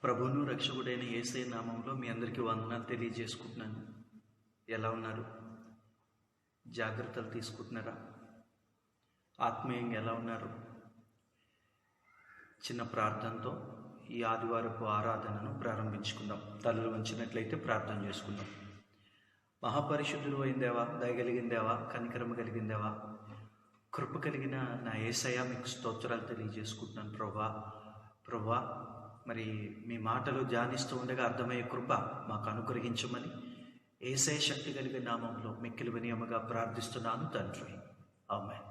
ప్రభువును రక్షకుడైన యేసయ్య నామంలో మీ అందరికీ వందనాలు తెలియజేసుకుంటున్నాను. ఎలా ఉన్నారు? జాగ్రత్తలు తీసుకుంటున్నారా? ఆత్మీయంగా ఎలా ఉన్నారు? చిన్న ప్రార్థనతో ఈ ఆదివారపు ఆరాధనను ప్రారంభించుకుందాం. తలలు వంచినట్లయితే ప్రార్థన చేసుకుందాం. మహాపరిశుద్ధుడు అయిన దేవా, దయగలిగిన దేవా, కనికరమ కలిగిన దేవా, కృప కలిగిన నా యేసయ్య, మీకు స్తోత్రాలు తెలియజేసుకుంటున్నాను. ప్రభా మరి మీ మాటలు ధ్యానిస్తూ ఉండగా అర్థమయ్యే కృప మాకు అనుగ్రహించమని యేసయ్య శక్తి కలిగిన నామంలో మిక్కిలి వినయముగా ప్రార్థిస్తున్నాను తండ్రి. ఆమేన్.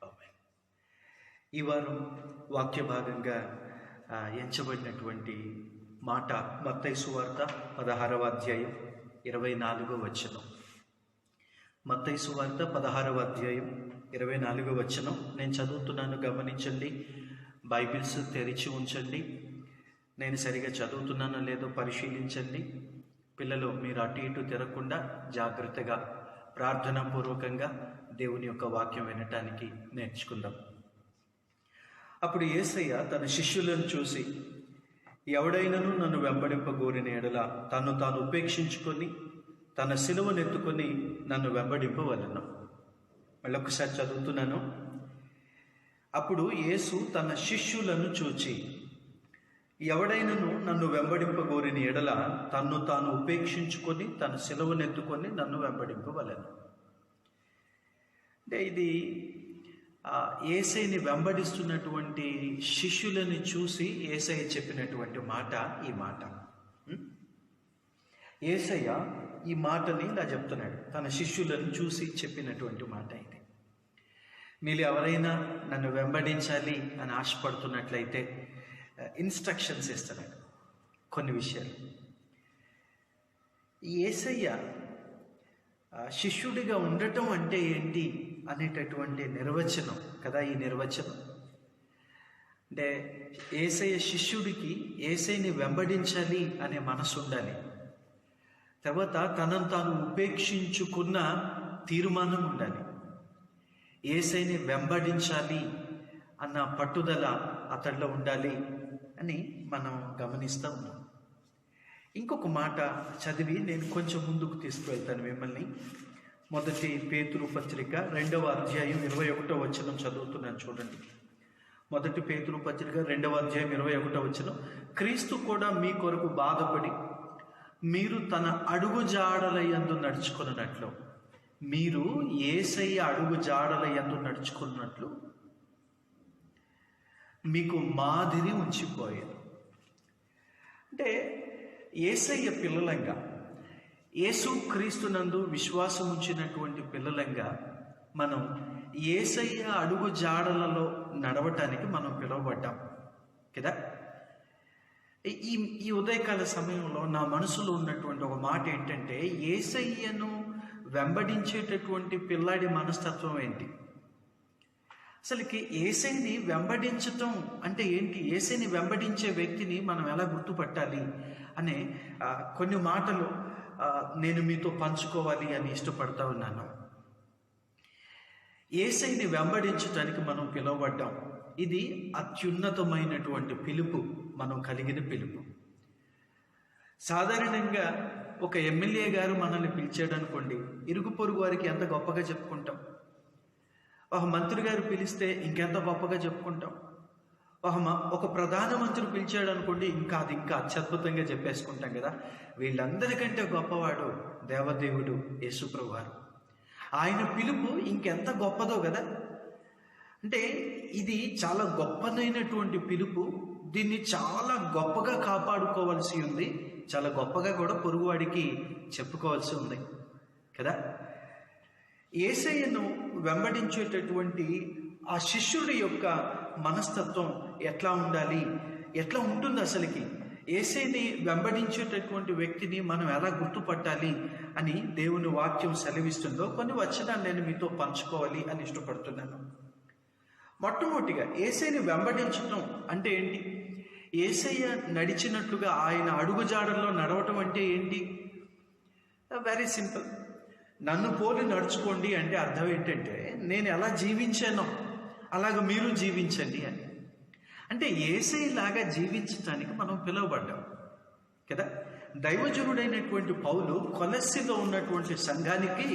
ఆమేన్. ఈ వారం వాక్య భాగంగా ఎంచబడినటువంటి మాట మత్తయి సువార్త 16వ అధ్యాయం 24వ వచనం. మత్తయి సువార్త 16వ అధ్యాయం 24వ వచనం నేను చదువుతున్నాను, గమనించండి. బైబిల్స్ తెరిచి ఉంచండి. నేను సరిగా చదువుతున్నానో లేదో పరిశీలించండి. పిల్లలు, మీరు అటు ఇటు తిరగకుండా జాగ్రత్తగా ప్రార్థనాపూర్వకంగా దేవుని యొక్క వాక్యం వినటానికి నేర్చుకుందాం. అప్పుడు యేసయ్య తన శిష్యులను చూసి, ఎవడైనను నన్ను వెంబడింపగోరిన ఎడల తను తాను ఉపేక్షించుకొని తన సిలువనెత్తుకొని నన్ను వెంబడింపవలెను. మళ్ళొకసారి చదువుతున్నాను. అప్పుడు యేసు తన శిష్యులను చూచి, ఎవడైనను నన్ను వెంబడింపగోరిన ఎడల తన్ను తాను ఉపేక్షించుకొని తన సిలువనెత్తుకొని నన్ను వెంబడింపవలెను. అంటే ఇది యేసయ్యని వెంబడిస్తున్నటువంటి శిష్యులని చూసి యేసయ్య చెప్పినటువంటి మాట ఈ మాట. యేసయ్య ఈ మాటని ఇలా చెప్తున్నాడు, తన శిష్యులను చూసి చెప్పినటువంటి మాట ఇది. మీరు ఎవరైనా నన్ను వెంబడించాలి అని ఆశపడుతున్నట్లయితే ఇన్స్ట్రక్షన్స్ ఇస్తున్నాడు కొన్ని విషయాలు. యేసయ్య శిష్యుడిగా ఉండటం అంటే ఏంటి అనేటటువంటి నిర్వచనం కదా ఈ నిర్వచనం. అంటే యేసయ్య శిష్యుడికి యేసయ్యని వెంబడించాలి అనే మనసు ఉండాలి. తర్వాత తనను తాను ఉపేక్షించుకున్న తీర్మానం ఉండాలి. యేసయ్యని వెంబడించాలి అన్న పట్టుదల అతడిలో ఉండాలి అని మనం గమనిస్తూ ఉన్నాం. ఇంకొక మాట చదివి నేను కొంచెం ముందుకు తీసుకువెళ్తాను మిమ్మల్ని. మొదటి పేతురు పత్రిక 2వ అధ్యాయం 21వ వచనం చదువుతున్నాను, చూడండి. మొదటి పేతురు పత్రిక 2వ అధ్యాయం 21వ వచనం. క్రీస్తు కూడా మీ కొరకు బాధపడి మీరు తన అడుగు జాడల యందు నడుచుకున్నట్లు, మీరు యేసయ్య అడుగు జాడల యందు నడుచుకున్నట్లు మీకు మాదిరి ఉంచిపోయారు. అంటే యేసయ్య పిల్లలంగా, యేసు క్రీస్తునందు విశ్వాసం ఉంచినటువంటి పిల్లలంగా మనం యేసయ్య అడుగు జాడలలో నడవటానికి మనం పిలువబడ్డాం కదా. ఈ ఉదయకాల సమయంలో నా మనసులో ఉన్నటువంటి ఒక మాట ఏంటంటే, యేసయ్యను వెంబడించేటటువంటి పిల్లాడి మనస్తత్వం ఏంటి? అసలుకి యేసయ్యని వెంబడించటం అంటే ఏంటి? యేసయ్యని వెంబడించే వ్యక్తిని మనం ఎలా గుర్తుపట్టాలి అనే కొన్ని మాటలు నేను మీతో పంచుకోవాలి అని ఇష్టపడతా ఉన్నాను. యేసయ్యని వెంబడించటానికి మనం పిలువబడ్డాం. ఇది అత్యున్నతమైనటువంటి పిలుపు, మనం కలిగిన పిలుపు. సాధారణంగా ఒక ఎమ్మెల్యే గారు మనల్ని పిలిచాడు అనుకోండి, ఇరుగు పొరుగు వారికి ఎంత గొప్పగా చెప్పుకుంటాం. ఒక మంత్రి గారు పిలిస్తే ఇంకెంత గొప్పగా చెప్పుకుంటాం. ఒక ప్రధానమంత్రి పిలిచాడు అనుకోండి, ఇంకా అత్యద్భుతంగా చెప్పేసుకుంటాం కదా. వీళ్ళందరికంటే గొప్పవాడు దేవదేవుడు యేసుప్రభువారు. ఆయన పిలుపు ఇంకెంత గొప్పదో కదా. అంటే ఇది చాలా గొప్పదైనటువంటి పిలుపు. దీన్ని చాలా గొప్పగా కాపాడుకోవాల్సి ఉంది, చాలా గొప్పగా కూడా పొరుగువాడికి చెప్పుకోవాల్సి ఉంది కదా. యేసయ్యను వెంబడించేటటువంటి ఆ శిష్యుడి యొక్క మనస్తత్వం ఎట్లా ఉండాలి, ఎట్లా ఉంటుంది అసలుకి? యేసయ్యని వెంబడించేటటువంటి వ్యక్తిని మనం ఎలా గుర్తుపట్టాలి అని దేవుని వాక్యం సెలవిస్తుందో కొన్ని వచనాలు నేను మీతో పంచుకోవాలి అని ఇష్టపడుతున్నాను. మొట్టమొదటిగా యేసయ్యని వెంబడించటం అంటే ఏంటి? యేసయ్య నడిచినట్లుగా ఆయన అడుగుజాడల్లో నడవటం అంటే ఏంటి? Very simple. నన్ను పోలి నడుచుకోండి అంటే అర్థం ఏంటంటే, నేను ఎలా జీవించానో అలాగ మీరు జీవించండి అని. అంటే యేసయ్యలాగా జీవించటానికి మనం పిలువబడ్డాం. కదా. దైవజనుడైనటువంటి పౌలు కొలస్సీలో ఉన్నటువంటి సంఘానికి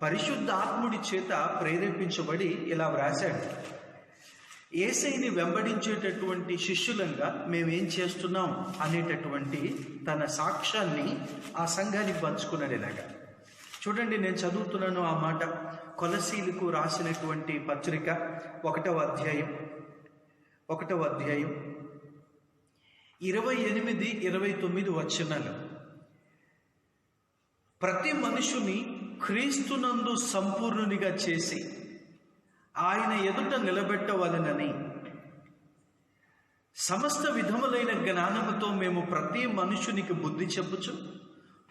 పరిశుద్ధ ఆత్ముడి చేత ప్రేరేపించబడి ఇలా వ్రాశాడు. యేసయ్యని వెంబడించేటటువంటి శిష్యులంగా మేమేం చేస్తున్నాం అనేటటువంటి తన సాక్ష్యాన్ని ఆ సంఘానికి పంచుకున్నాడు. ఇలాగా చూడండి, నేను చదువుతున్నాను ఆ మాట. కొలస్సీలకు రాసినటువంటి పత్రిక 1వ అధ్యాయం 28, 29 వచనాలు. ప్రతి మనుషుని క్రీస్తునందు సంపూర్ణునిగా చేసి ఆయన ఎదుట నిలబెట్టవలెనని సమస్త విధములైన జ్ఞానముతో మేము ప్రతి మనుషునికి బుద్ధి చెప్పుచు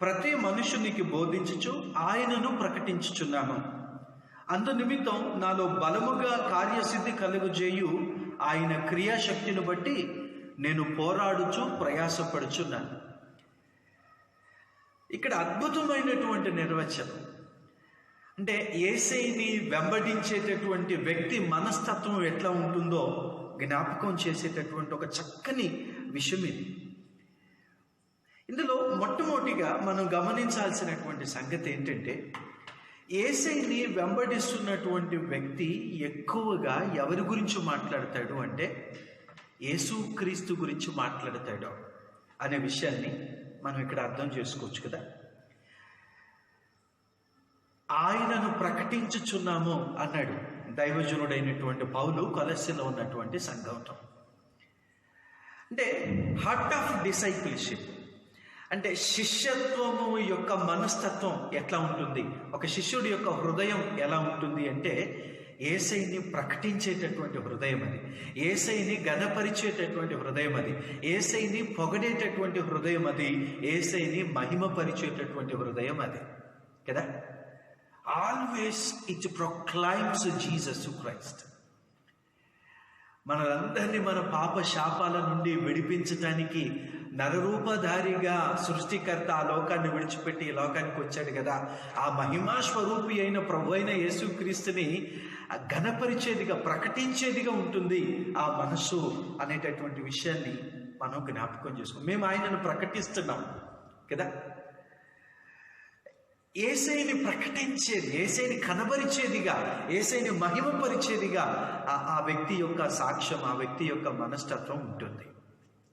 ప్రతి మనుషునికి బోధించుచు ఆయనను ప్రకటించుచున్నాము. అందు నిమిత్తం నాలో బలముగా కార్యసిద్ధి కలుగజేయు ఆయన క్రియాశక్తిని బట్టి నేను పోరాడుచు ప్రయాసపడుచున్నాను. ఇక్కడ అద్భుతమైనటువంటి నిర్వచనం. అంటే యేసయ్యని వెంబడించేటటువంటి వ్యక్తి మనస్తత్వం ఎట్లా ఉంటుందో జ్ఞాపకం చేసేటటువంటి ఒక చక్కని విషయం ఇది. ఇందులో మొట్టమొదటిగా మనం గమనించాల్సినటువంటి సంగతి ఏంటంటే, యేసయ్యని వెంబడిస్తున్నటువంటి వ్యక్తి ఎక్కువగా ఎవరి గురించి మాట్లాడతాడు అంటే యేసుక్రీస్తు గురించి మాట్లాడతాడు అనే విషయాన్ని మనం ఇక్కడ అర్థం చేసుకోవచ్చు కదా. ఆయనను ప్రకటించుచున్నాము అన్నాడు దైవజనుడైనటువంటి పౌలు కొలస్సీలో ఉన్నటువంటి సంఘంతో. అంటే హార్ట్ ఆఫ్ డిసైపుల్షిప్ అంటే శిష్యత్వము యొక్క మనస్తత్వం ఎట్లా ఉంటుంది, ఒక శిష్యుడి యొక్క హృదయం ఎలా ఉంటుంది అంటే యేసయ్యని ప్రకటించేటటువంటి హృదయం అది, యేసయ్యని ఘనపరిచేటటువంటి హృదయం అది, యేసయ్యని పొగడేటటువంటి హృదయం అది, యేసయ్యని మహిమపరిచేటటువంటి హృదయం అది కదా. Always it proclaims Jesus Christ. మనలందరినీ మన పాప శాపాల నుండి విడిపించటానికి నరరూపధారిగా సృష్టికర్త ఆ లోకాన్ని విడిచిపెట్టి ఈ లోకానికి వచ్చాడు కదా. ఆ మహిమా స్వరూపి అయిన ప్రభు అయిన యేసుక్రీస్తుని ఘనపరిచేదిగా ప్రకటించేదిగా ఉంటుంది ఆ మనస్సు అనేటటువంటి విషయాన్ని మనం జ్ఞాపకం చేసుకోం. మేము ఆయనను ప్రకటిస్తున్నాం కదా. యేసయ్యని ప్రకటించేది, యేసయ్యని కనబరిచేదిగా, యేసయ్యని మహిమపరిచేదిగా ఆ వ్యక్తి యొక్క సాక్ష్యం, ఆ వ్యక్తి యొక్క మనస్తత్వం ఉంటుంది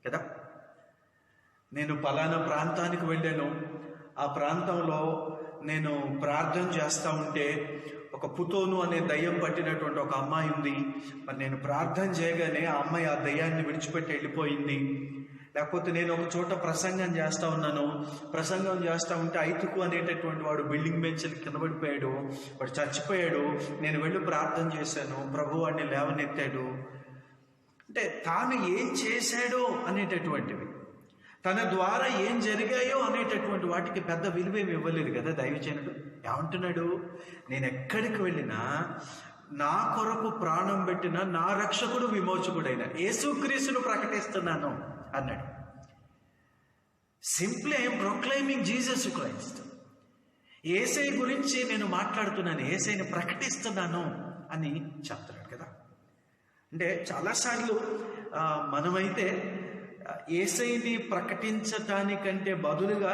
కదా. నేను పలానా ప్రాంతానికి వెళ్ళాను, ఆ ప్రాంతంలో నేను ప్రార్థన చేస్తూ ఉంటే ఒక పుతోను అనే దయ్యం పట్టినటువంటి ఒక అమ్మాయి ఉంది. మరి నేను ప్రార్థన చేయగానే ఆ అమ్మాయి ఆ దయ్యాన్ని విడిచిపెట్టి వెళ్ళిపోయింది. లేకపోతే నేను ఒక చోట ప్రసంగం చేస్తూ ఉన్నాను, ప్రసంగం చేస్తూ ఉంటే ఐతుకు అనేటటువంటి వాడు బిల్డింగ్ బెంచ్కి కింద పడిపోయాడు, వాడు చచ్చిపోయాడు. నేను వెళ్ళి ప్రార్థన చేశాను, ప్రభు వాడిని లేవనెత్తాడు. అంటే తాను ఏం చేశాడో అనేటటువంటివి, తన ద్వారా ఏం జరిగాయో అనేటటువంటి వాటికి పెద్ద విలువేమి ఇవ్వలేదు కదా దైవజనుడు. ఏమంటున్నాడు, నేను ఎక్కడికి వెళ్ళినా నా కొరకు ప్రాణం పెట్టిన నా రక్షకుడు విమోచకుడైన యేసుక్రీస్తును ప్రకటిస్తున్నాను అన్నాడు. Simply I'm proclaiming Jesus Christ. Yesayya గురించి నేను మాట్లాడుతున్నాను, యేసయ్యని ప్రకటిస్తున్నాను అని చెప్తున్నాడు కదా. అంటే చాలాసార్లు మనమైతే యేసయ్యని ప్రకటించటానికంటే బదులుగా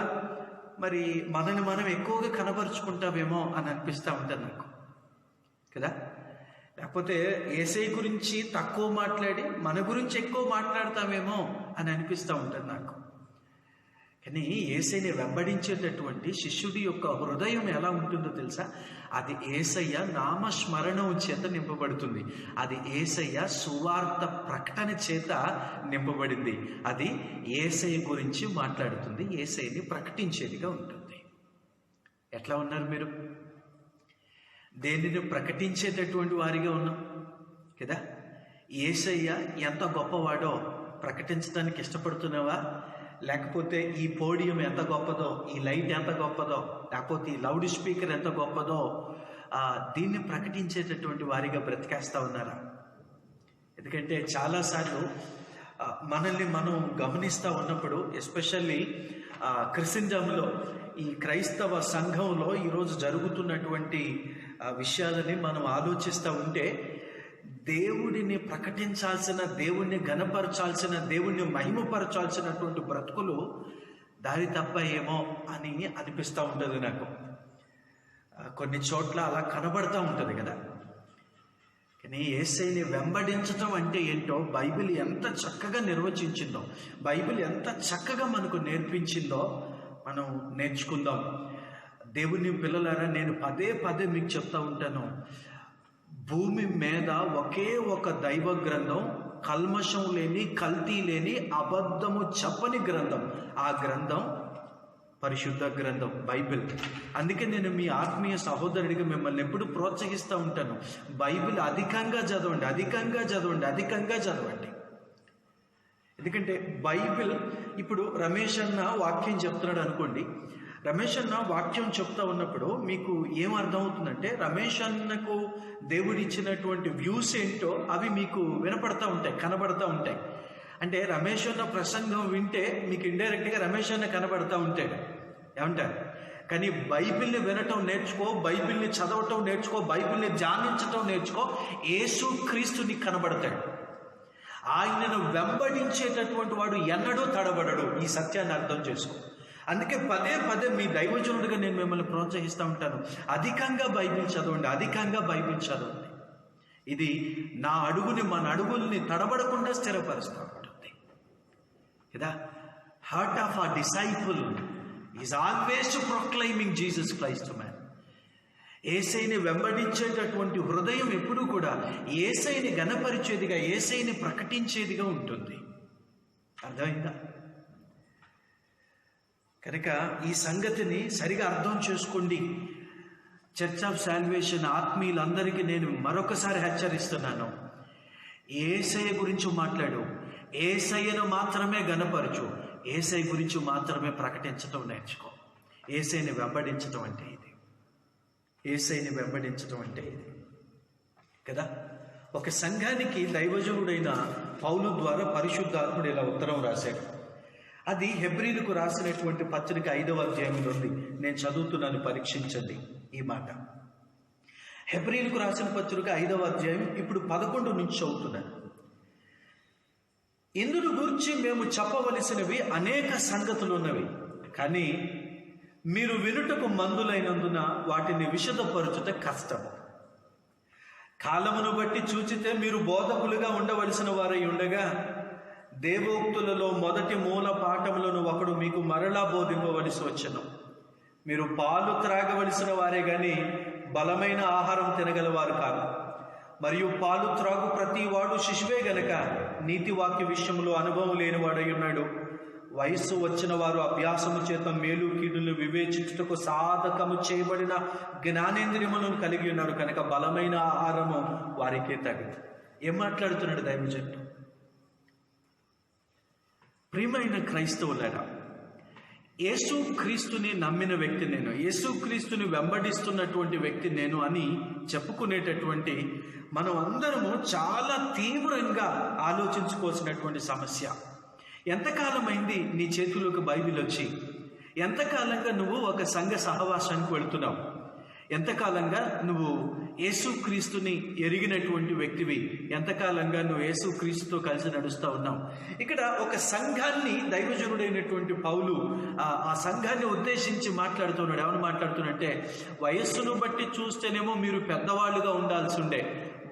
మరి మనని మనం ఎక్కువగా కనబరుచుకుంటామేమో అని అనిపిస్తూ ఉంటుంది నాకు కదా. లేకపోతే యేసయ్య గురించి తక్కువ మాట్లాడి మన గురించి ఎక్కువ మాట్లాడతామేమో అని అనిపిస్తూ ఉంటుంది నాకు. కానీ యేసయ్యని వెంబడించేటటువంటి శిష్యుడి యొక్క హృదయం ఎలా ఉంటుందో తెలుసా? అది యేసయ్య నామస్మరణం చేత నింపబడుతుంది, అది యేసయ్య సువార్త ప్రకటన చేత నింపబడింది, అది యేసయ్య గురించి మాట్లాడుతుంది, యేసయ్యని ప్రకటించేదిగా ఉంటుంది. ఎట్లా ఉన్నారు మీరు? దేనిని ప్రకటించేటటువంటి వారిగా ఉన్నాం కదా. యేసయ్య ఎంత గొప్పవాడో ప్రకటించడానికి ఇష్టపడుతున్నావా? లేకపోతే ఈ పోడియం ఎంత గొప్పదో, ఈ లైట్ ఎంత గొప్పదో, లేకపోతే ఈ లౌడ్ స్పీకర్ ఎంత గొప్పదో దీన్ని ప్రకటించేటటువంటి వారిగా బ్రతికేస్తా ఉన్నారా? ఎందుకంటే చాలాసార్లు మనల్ని మనం గమనిస్తూ ఉన్నప్పుడు, ఎస్పెషల్లీ క్రిస్టియన్లో, ఈ క్రైస్తవ సంఘంలో ఈరోజు జరుగుతున్నటువంటి విషయాలని మనం ఆలోచిస్తూ ఉంటే, దేవుడిని ప్రకటించాల్సిన, దేవుణ్ణి ఘనపరచాల్సిన, దేవుణ్ణి మహిమపరచాల్సినటువంటి బ్రతుకులు దారి తప్ప ఏమో అని అనిపిస్తూ ఉంటుంది నాకు. కొన్ని చోట్ల అలా కనబడుతూ ఉంటుంది కదా. కానీ యేసయ్యని వెంబడించటం అంటే ఏంటో బైబిల్ ఎంత చక్కగా నిర్వచించిందో, బైబిల్ ఎంత చక్కగా మనకు నేర్పించిందో మనం నేర్చుకుందాం. దేవుని పిల్లలారా, నేను పదే పదే మీకు చెప్తా ఉంటాను, భూమి మీద ఒకే ఒక దైవ గ్రంథం, కల్మషం లేని, కల్తీ లేని, అబద్ధము చెప్పని గ్రంథం. ఆ గ్రంథం పరిశుద్ధ గ్రంథం బైబిల్. అందుకే నేను మీ ఆత్మీయ సహోదరుడిగా మిమ్మల్ని ఎప్పుడు ప్రోత్సహిస్తూ ఉంటాను, బైబిల్ అధికంగా చదవండి, అధికంగా చదవండి, అధికంగా చదవండి. ఎందుకంటే బైబిల్, ఇప్పుడు రమేష్ అన్న వాక్యం చెప్తున్నాడు అనుకోండి, రమేష్ అన్న వాక్యం చెప్తా ఉన్నప్పుడు మీకు ఏం అర్థమవుతుందంటే, రమేష్ అన్నకు దేవుడిచ్చినటువంటి వ్యూస్ ఏంటో అవి మీకు వినపడతా ఉంటాయి, కనబడతా ఉంటాయి. అంటే రమేష్ అన్న ప్రసంగం వింటే మీకు ఇండైరెక్ట్గా రమేష్ అన్న కనబడతా ఉంటాడు, ఏమంటారు? కానీ బైబిల్ని వినటం నేర్చుకో, బైబిల్ని చదవటం నేర్చుకో, బైబిల్ని ధ్యానించటం నేర్చుకో, యేసు క్రీస్తు నీకు కనబడతాడు. ఆయనను వెంబడించేటటువంటి వాడు ఎన్నడూ తడబడడు. ఈ సత్యాన్ని అర్థం చేసుకో. అందుకే పదే పదే మీ దైవజనుడిగా నేను మిమ్మల్ని ప్రోత్సహిస్తూ ఉంటాను, అధికంగా బైబిల్ చదవండి, అధికంగా బైబిల్ చదవండి. ఇది నా అడుగుని, మన అడుగుల్ని తడబడకుండా స్థిరపరుస్తూ ఉంటుంది కదా. Heart of a disciple is always proclaiming Jesus Christ to man. యేసయ్యని వెంబడించేటటువంటి హృదయం ఎప్పుడూ కూడా యేసయ్యని ఘనపరిచేదిగా, యేసయ్యని ప్రకటించేదిగా ఉంటుంది. అర్థమైందా? కనుక ఈ సంగతిని సరిగా అర్థం చేసుకోండి. చర్చ్ ఆఫ్ సాల్వేషన్ ఆత్మీయులందరికీ నేను మరొకసారి హెచ్చరిస్తున్నాను, యేసయ్య గురించి మాట్లాడు, యేసయ్యను మాత్రమే ఘనపరచు, యేసయ్య గురించి మాత్రమే ప్రకటించటం నేర్చుకో. యేసయ్యని వెంబడించటం అంటే ఇది, యేసయ్యని వెంబడించటం అంటే ఇది కదా. ఒక సంఘానికి దైవజనుడైన పౌలు ద్వారా పరిశుద్ధాత్ముడు ఇలా ఉత్తరం రాశాడు. అది హెబ్రీలకు రాసినటువంటి పత్రిక 5వ అధ్యాయంలో ఉంది. నేను చదువుతున్నాను, పరీక్షించండి ఈ మాట. హెబ్రీలకు రాసిన పత్రిక 5వ అధ్యాయం ఇప్పుడు 11 నుంచి చదువుతున్నాను. ఇందును గురించి మేము చెప్పవలసినవి అనేక సంగతులు ఉన్నవి, కానీ మీరు వినుటకు మందులైనందున వాటిని విశదపరచుట కష్టము. కాలమును బట్టి చూచితే మీరు బోధకులుగా ఉండవలసిన వారై ఉండగా, దేవోక్తులలో మొదటి మూల పాఠములను ఒకడు మీకు మరలా బోధింపవలసి వచ్చెను. మీరు పాలు త్రాగవలసిన వారే గాని బలమైన ఆహారం తినగలవారు కాదు. మరియు పాలు త్రాగు ప్రతి వాడు శిశువే గనక నీతి వాక్య విషయంలో అనుభవం లేనివాడై ఉన్నాడు. వయస్సు వచ్చిన వారు అభ్యాసము చేత మేలు కీడులను వివేచించుటకు సాధకము చేయబడిన జ్ఞానేంద్రియములను కలిగి ఉన్నారు కనుక బలమైన ఆహారము వారికే తగిన. ఏం మాట్లాడుతున్నాడు దైవజనుడు? ప్రియమైన క్రైస్తవులారా, యేసు క్రీస్తుని నమ్మిన వ్యక్తి నేను, యేసు క్రీస్తుని వెంబడిస్తున్నటువంటి వ్యక్తి నేను అని చెప్పుకునేటటువంటి మనం అందరము చాలా తీవ్రంగా ఆలోచించుకోవాల్సినటువంటి సమస్య. ఎంతకాలమైంది నీ చేతుల్లోకి బైబిల్ వచ్చి? ఎంతకాలంగా నువ్వు ఒక సంఘ సహవాసానికి వెళుతున్నావు? ఎంతకాలంగా నువ్వు యేసుక్రీస్తుని ఎరిగినటువంటి వ్యక్తివి? ఎంతకాలంగా నువ్వు యేసుక్రీస్తుతో కలిసి నడుస్తూ ఉన్నావు? ఇక్కడ ఒక సంఘాన్ని దైవజనుడైనటువంటి పౌలు ఆ సంఘాన్ని ఉద్దేశించి మాట్లాడుతున్నాడు. ఏమని మాట్లాడుతున్నాడంటే, వయస్సును బట్టి చూస్తేనేమో మీరు పెద్దవాళ్ళుగా ఉండాల్సి ఉండే,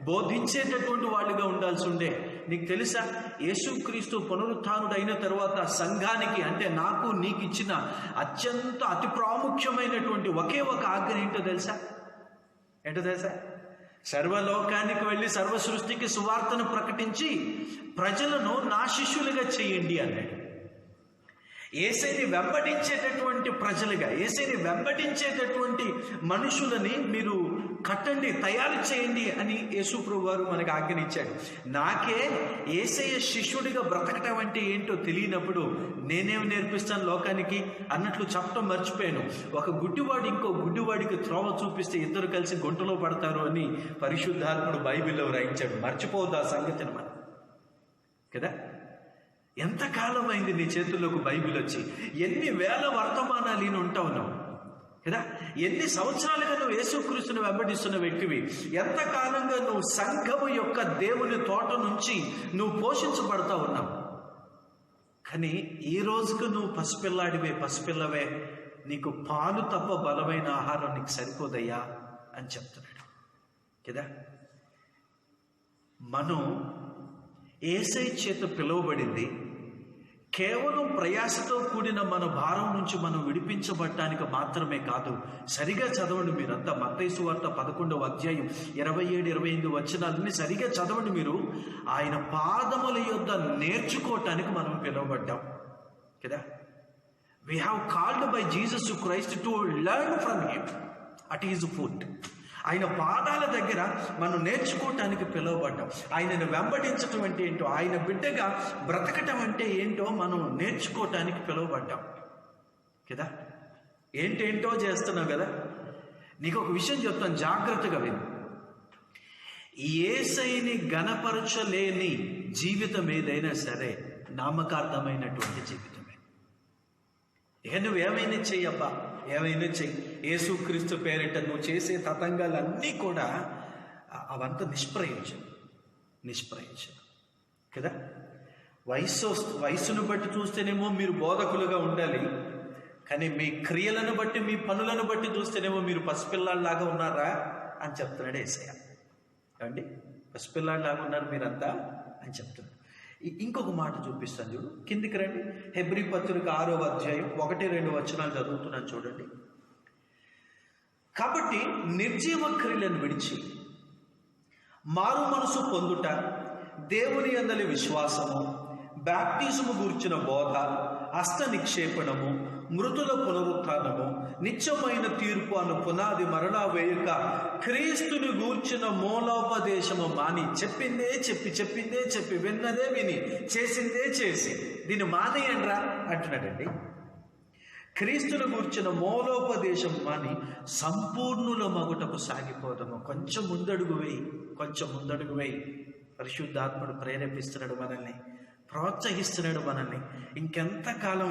బోధించేటటువంటి వాళ్ళుగా ఉండాల్సి ఉండే. నీకు తెలుసా, యేసుక్రీస్తు పునరుత్థానుడైన తర్వాత సంఘానికి, అంటే నాకు నీకు ఇచ్చిన అత్యంత అతి ప్రాముఖ్యమైనటువంటి ఒకే ఒక ఆజ్ఞ ఏంటో తెలుసా? సర్వలోకానికి వెళ్ళి సర్వ సృష్టికి సువార్తను ప్రకటించి ప్రజలను నా శిష్యులుగా చేయండి అన్నాడు. యేసయ్యని వెంబడించేటటువంటి ప్రజలుగా, యేసయ్యని వెంబడించేటటువంటి మనుషులని మీరు కట్టండి, తయారు చేయండి అని యేసుప్రభు వారు మనకు ఆజ్ఞనిచ్చాడు. నాకే యేసయ్య శిష్యుడిగా బ్రతకటం అంటే ఏంటో తెలియనప్పుడు నేనేమి నేర్పిస్తాను లోకానికి అన్నట్లు చెప్పటం మర్చిపోయాను. ఒక గుడ్డివాడు ఇంకో గుడ్డివాడికి త్రోవ చూపిస్తే ఇద్దరు కలిసి గుంటలో పడతారు అని పరిశుద్ధాత్ముడు బైబిల్లో రాయించాడు. మర్చిపోవద్దు ఆ సంగతిని మనం కదా. ఎంతకాలం అయింది నీ చేతుల్లోకి బైబిల్ వచ్చి? ఎన్ని వేల వర్తమానాలు ఈయన ఉంటా ఉన్నావు కదా. ఎన్ని సంవత్సరాలుగా నువ్వు యేసుక్రీస్తుని వెంబడిస్తున్న వ్యక్తివి. ఎంతకాలంగా నువ్వు సంఘము యొక్క దేవుని తోట నుంచి నువ్వు పోషించబడతా ఉన్నావు. కానీ ఈ రోజుకు నువ్వు పసిపిల్లవే, నీకు పాలు తప్ప బలమైన ఆహారం నీకు సరిపోదయ్యా అని చెప్తున్నాడు కదా. మనం యేసయ్య చేత పిలువబడింది కేవలం ప్రయాసతో కూడిన మన భారం నుంచి మనం విడిపించబడటానికి మాత్రమే కాదు. సరిగా చదవండి మీరంతా. మత్తయి సువార్త 11వ అధ్యాయం 27-28 వచనాలని సరిగా చదవండి మీరు. ఆయన పాదముల యొద్ద నేర్చుకోవటానికి మనం పిలువబడ్డాం కదా. We have called by Jesus Christ to learn from him at his foot. ఆయన పాదాల దగ్గర మనం నేర్చుకోవటానికి పిలువబడ్డాం. ఆయనను వెంబడించటం అంటే ఏంటో, ఆయన బిడ్డగా బ్రతకటం అంటే ఏంటో మనం నేర్చుకోవటానికి పిలువబడ్డాం కదా. ఏంటేంటో చేస్తున్నాం కదా. నీకు ఒక విషయం చెప్తాను, జాగ్రత్తగా విను. యేసయ్యని ఘనపరచలేని జీవితం ఏదైనా సరే నామకార్థమైనటువంటి జీవితమే. ఇక నువ్వేమైనా చెయ్యబ్బా, ఏమైనా చెయ్యి, యేసుక్రీస్తు పేరిట నువ్వు చేసే తతంగాలన్నీ కూడా అవంతా నిష్ప్రయోజనం కదా. వయస్సును బట్టి చూస్తేనేమో మీరు బోధకులుగా ఉండాలి, కానీ మీ క్రియలను బట్టి, మీ పనులను బట్టి చూస్తేనేమో మీరు పసిపిల్లాళ్ళలాగా ఉన్నారా అని చెప్తున్నాడు యేసయ్య. ఏమండి, పసిపిల్లాళ్ళలాగా ఉన్నారు మీరంతా అని చెప్తున్నాడు. ఇంకొక మాట చూపిస్తాను చూడు, కిందికి రండి. హెబ్రీ పత్రిక 6వ అధ్యాయం 1-2 వచనాలు చదువుతున్నాను చూడండి. కాబట్టి నిర్జీవ క్రియలను విడిచి మారు మనసు పొందుట, దేవుని యందలి విశ్వాసము, బాప్టిజము గూర్చిన బోధ, హస్త నిక్షేపణము, మృతుల పునరుత్థానము, నిత్యమైన తీర్పు అను పునాది మరలా వేయక క్రీస్తుని గూర్చిన మూలోపదేశము మాని, చెప్పిందే చెప్పి విన్నదే విని చేసిందే చేసి దీన్ని మానేయండ్రా అంటున్నాడండి. క్రీస్తుని గూర్చిన మూలోపదేశం మాని సంపూర్ణుల మగుటకు సాగిపోదాము. కొంచెం ముందడుగు వేయి. పరిశుద్ధాత్ముడు ప్రేరేపిస్తున్నాడు మనల్ని, ప్రోత్సహిస్తున్నాడు మనల్ని. ఇంకెంతకాలం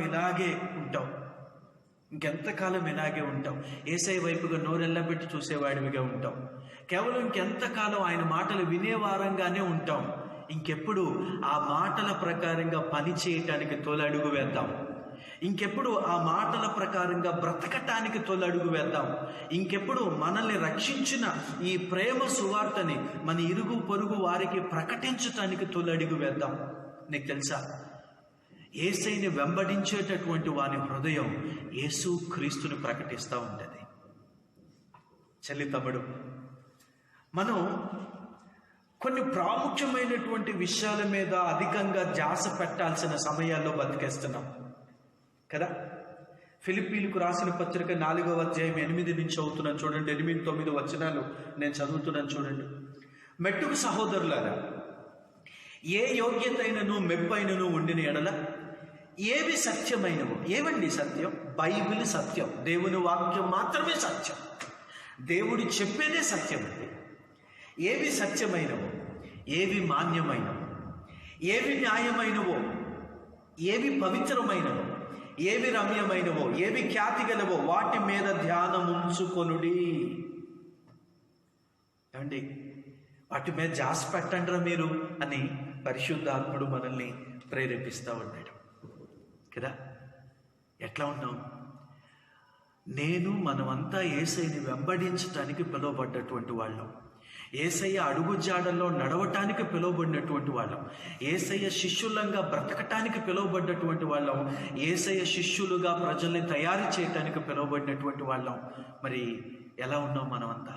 ఇలాగే ఉంటాం? యేసయ్య వైపుగా నోరెళ్ళబెట్టి చూసేవాడివిగా ఉంటాం. కేవలం ఇంకెంతకాలం ఆయన మాటలు వినేవారంగానే ఉంటాం. ఇంకెప్పుడు ఆ మాటల ప్రకారంగా పని చేయటానికి తొలడుగు వేద్దాం. ఇంకెప్పుడు ఆ మాటల ప్రకారంగా బ్రతకటానికి తొలడుగు వేద్దాం. ఇంకెప్పుడు మనల్ని రక్షించిన ఈ ప్రేమ సువార్తని మన ఇరుగు పొరుగు వారికి ప్రకటించటానికి తొలడుగు వేద్దాం. నీకు తెలుసా, యేసయ్యని వెంబడించేటటువంటి వాని హృదయం యేసు క్రీస్తుని ప్రకటిస్తూ ఉంటుంది. చెల్లి తమ్ముడు, మనం కొన్ని ప్రాముఖ్యమైనటువంటి విషయాల మీద అధికంగా ధ్యాస పెట్టాల్సిన సమయాల్లో బతికేస్తున్నాం కదా. ఫిలిప్పీలకు రాసిన పత్రిక 4వ అధ్యాయం 8 నుంచి అవుతున్నాను చూడండి. 8-9 వచనాలు నేను చదువుతున్నాను చూడండి. మెట్టుకు సహోదరులారా, ఏ యోగ్యతైనను మెప్పైనను ఉండిన ఎడల, ఏవి సత్యమైనవో. ఏవండి సత్యం? బైబిల్ సత్యం, దేవుని వాక్యం మాత్రమే సత్యం. దేవుడు చెప్పేదే సత్యం అండి. ఏవి సత్యమైనవో, ఏవి మాన్యమైనవో, ఏవి న్యాయమైనవో, ఏవి పవిత్రమైనవో, ఏవి రమ్యమైనవో, ఏవి ఖ్యాతి గలవో వాటి మీద ధ్యానం ఉంచుకొనుడి. ఏమండి, వాటి మీద ధ్యాస పెట్టండిరా మీరు అని పరిశుద్ధాత్ముడు మనల్ని ప్రేరేపిస్తూ ఉన్నాడు కదా. ఎట్లా ఉన్నాం? మనమంతా యేసయ్యని వెంబడించటానికి పిలువబడ్డటువంటి వాళ్ళం. యేసయ్య అడుగు జాడల్లో నడవటానికి పిలువబడినటువంటి వాళ్ళం. యేసయ్య శిష్యులంగా బ్రతకటానికి పిలువబడ్డటువంటి వాళ్ళం. యేసయ్య శిష్యులుగా ప్రజల్ని తయారు చేయటానికి పిలువబడినటువంటి వాళ్ళం. మరి ఎలా ఉన్నాం మనమంతా?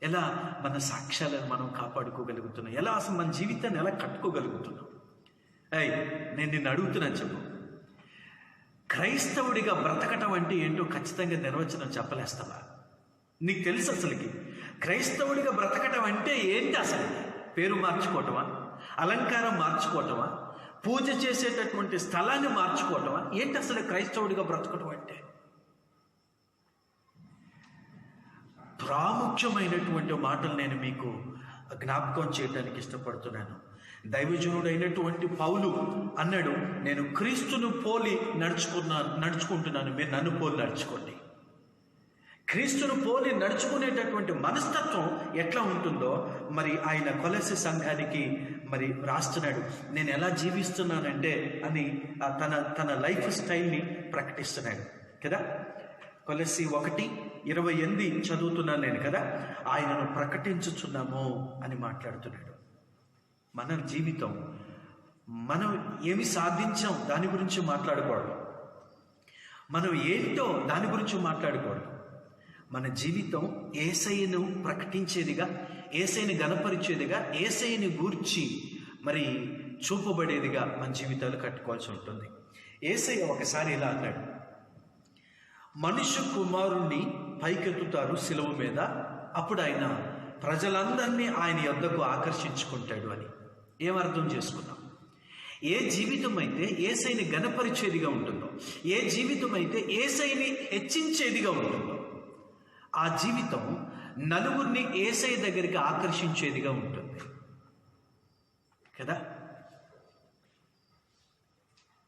ఎలా మన సాక్ష్యాలను మనం కాపాడుకోగలుగుతున్నాం? ఎలా అసలు మన జీవితాన్ని ఎలా కట్టుకోగలుగుతున్నాం? నేను నిన్ను అడుగుతున్నాను, చెప్పు. క్రైస్తవుడిగా బ్రతకటం అంటే ఏంటో ఖచ్చితంగా నిర్వచనం చెప్పలేస్తావా? నీకు తెలుసు అసలుకి క్రైస్తవుడిగా బ్రతకటం అంటే ఏంటి? అసలు పేరు మార్చుకోవటమా? అలంకారం మార్చుకోవటమా? పూజ చేసేటటువంటి స్థలాన్ని మార్చుకోవటమా? ఏంటి అసలు క్రైస్తవుడిగా బ్రతకటం అంటే? ప్రాముఖ్యమైనటువంటి మాటలు నేను మీకు జ్ఞాపకం చేయడానికి ఇష్టపడుతున్నాను. దైవజనుడైనటువంటి పౌలు అన్నాడు, నేను క్రీస్తును పోలి నడుచుకుంటున్నాను, మీరు నన్ను పోలి నడుచుకోండి. క్రీస్తును పోలి నడుచుకునేటటువంటి మనస్తత్వం ఎట్లా ఉంటుందో మరి ఆయన కొలస్సీ సంఘానికి మరి రాస్తున్నాడు. నేను ఎలా జీవిస్తున్నానంటే అని తన లైఫ్ స్టైల్ని ప్రకటిస్తున్నాడు కదా. కొలస్సీ 1:28 చదువుతున్నాను నేను కదా. ఆయనను ప్రకటించుచున్నాము అని మాట్లాడుతున్నాడు. మన జీవితం, మనం ఏమి సాధించాం దాని గురించి మాట్లాడకూడదు, మనం ఏంటో దాని గురించి మాట్లాడకూడదు. మన జీవితం యేసయ్యను ప్రకటించేదిగా, యేసయ్యని గణపరిచేదిగా, యేసయ్యని గూర్చి మరి చూపబడేదిగా మన జీవితాలు కట్టుకోవాల్సి ఉంటుంది. యేసయ్య ఒకసారి ఇలా అన్నాడు, మనుష్య కుమారుణ్ణి పైకెత్తుతారు శిలువ మీద, అప్పుడు ఆయన ప్రజలందరినీ ఆయన యొద్దకు ఆకర్షించుకుంటాడు అని. ఏమర్థం చేసుకున్నాం? ఏ జీవితం అయితే యేసయ్యని గణపరిచేదిగా ఉంటుందో, ఏ జీవితం అయితే యేసయ్యని హెచ్చించేదిగా ఉంటుందో, ఆ జీవితం నలుగురిని యేసయ్య దగ్గరికి ఆకర్షించేదిగా ఉంటుంది కదా.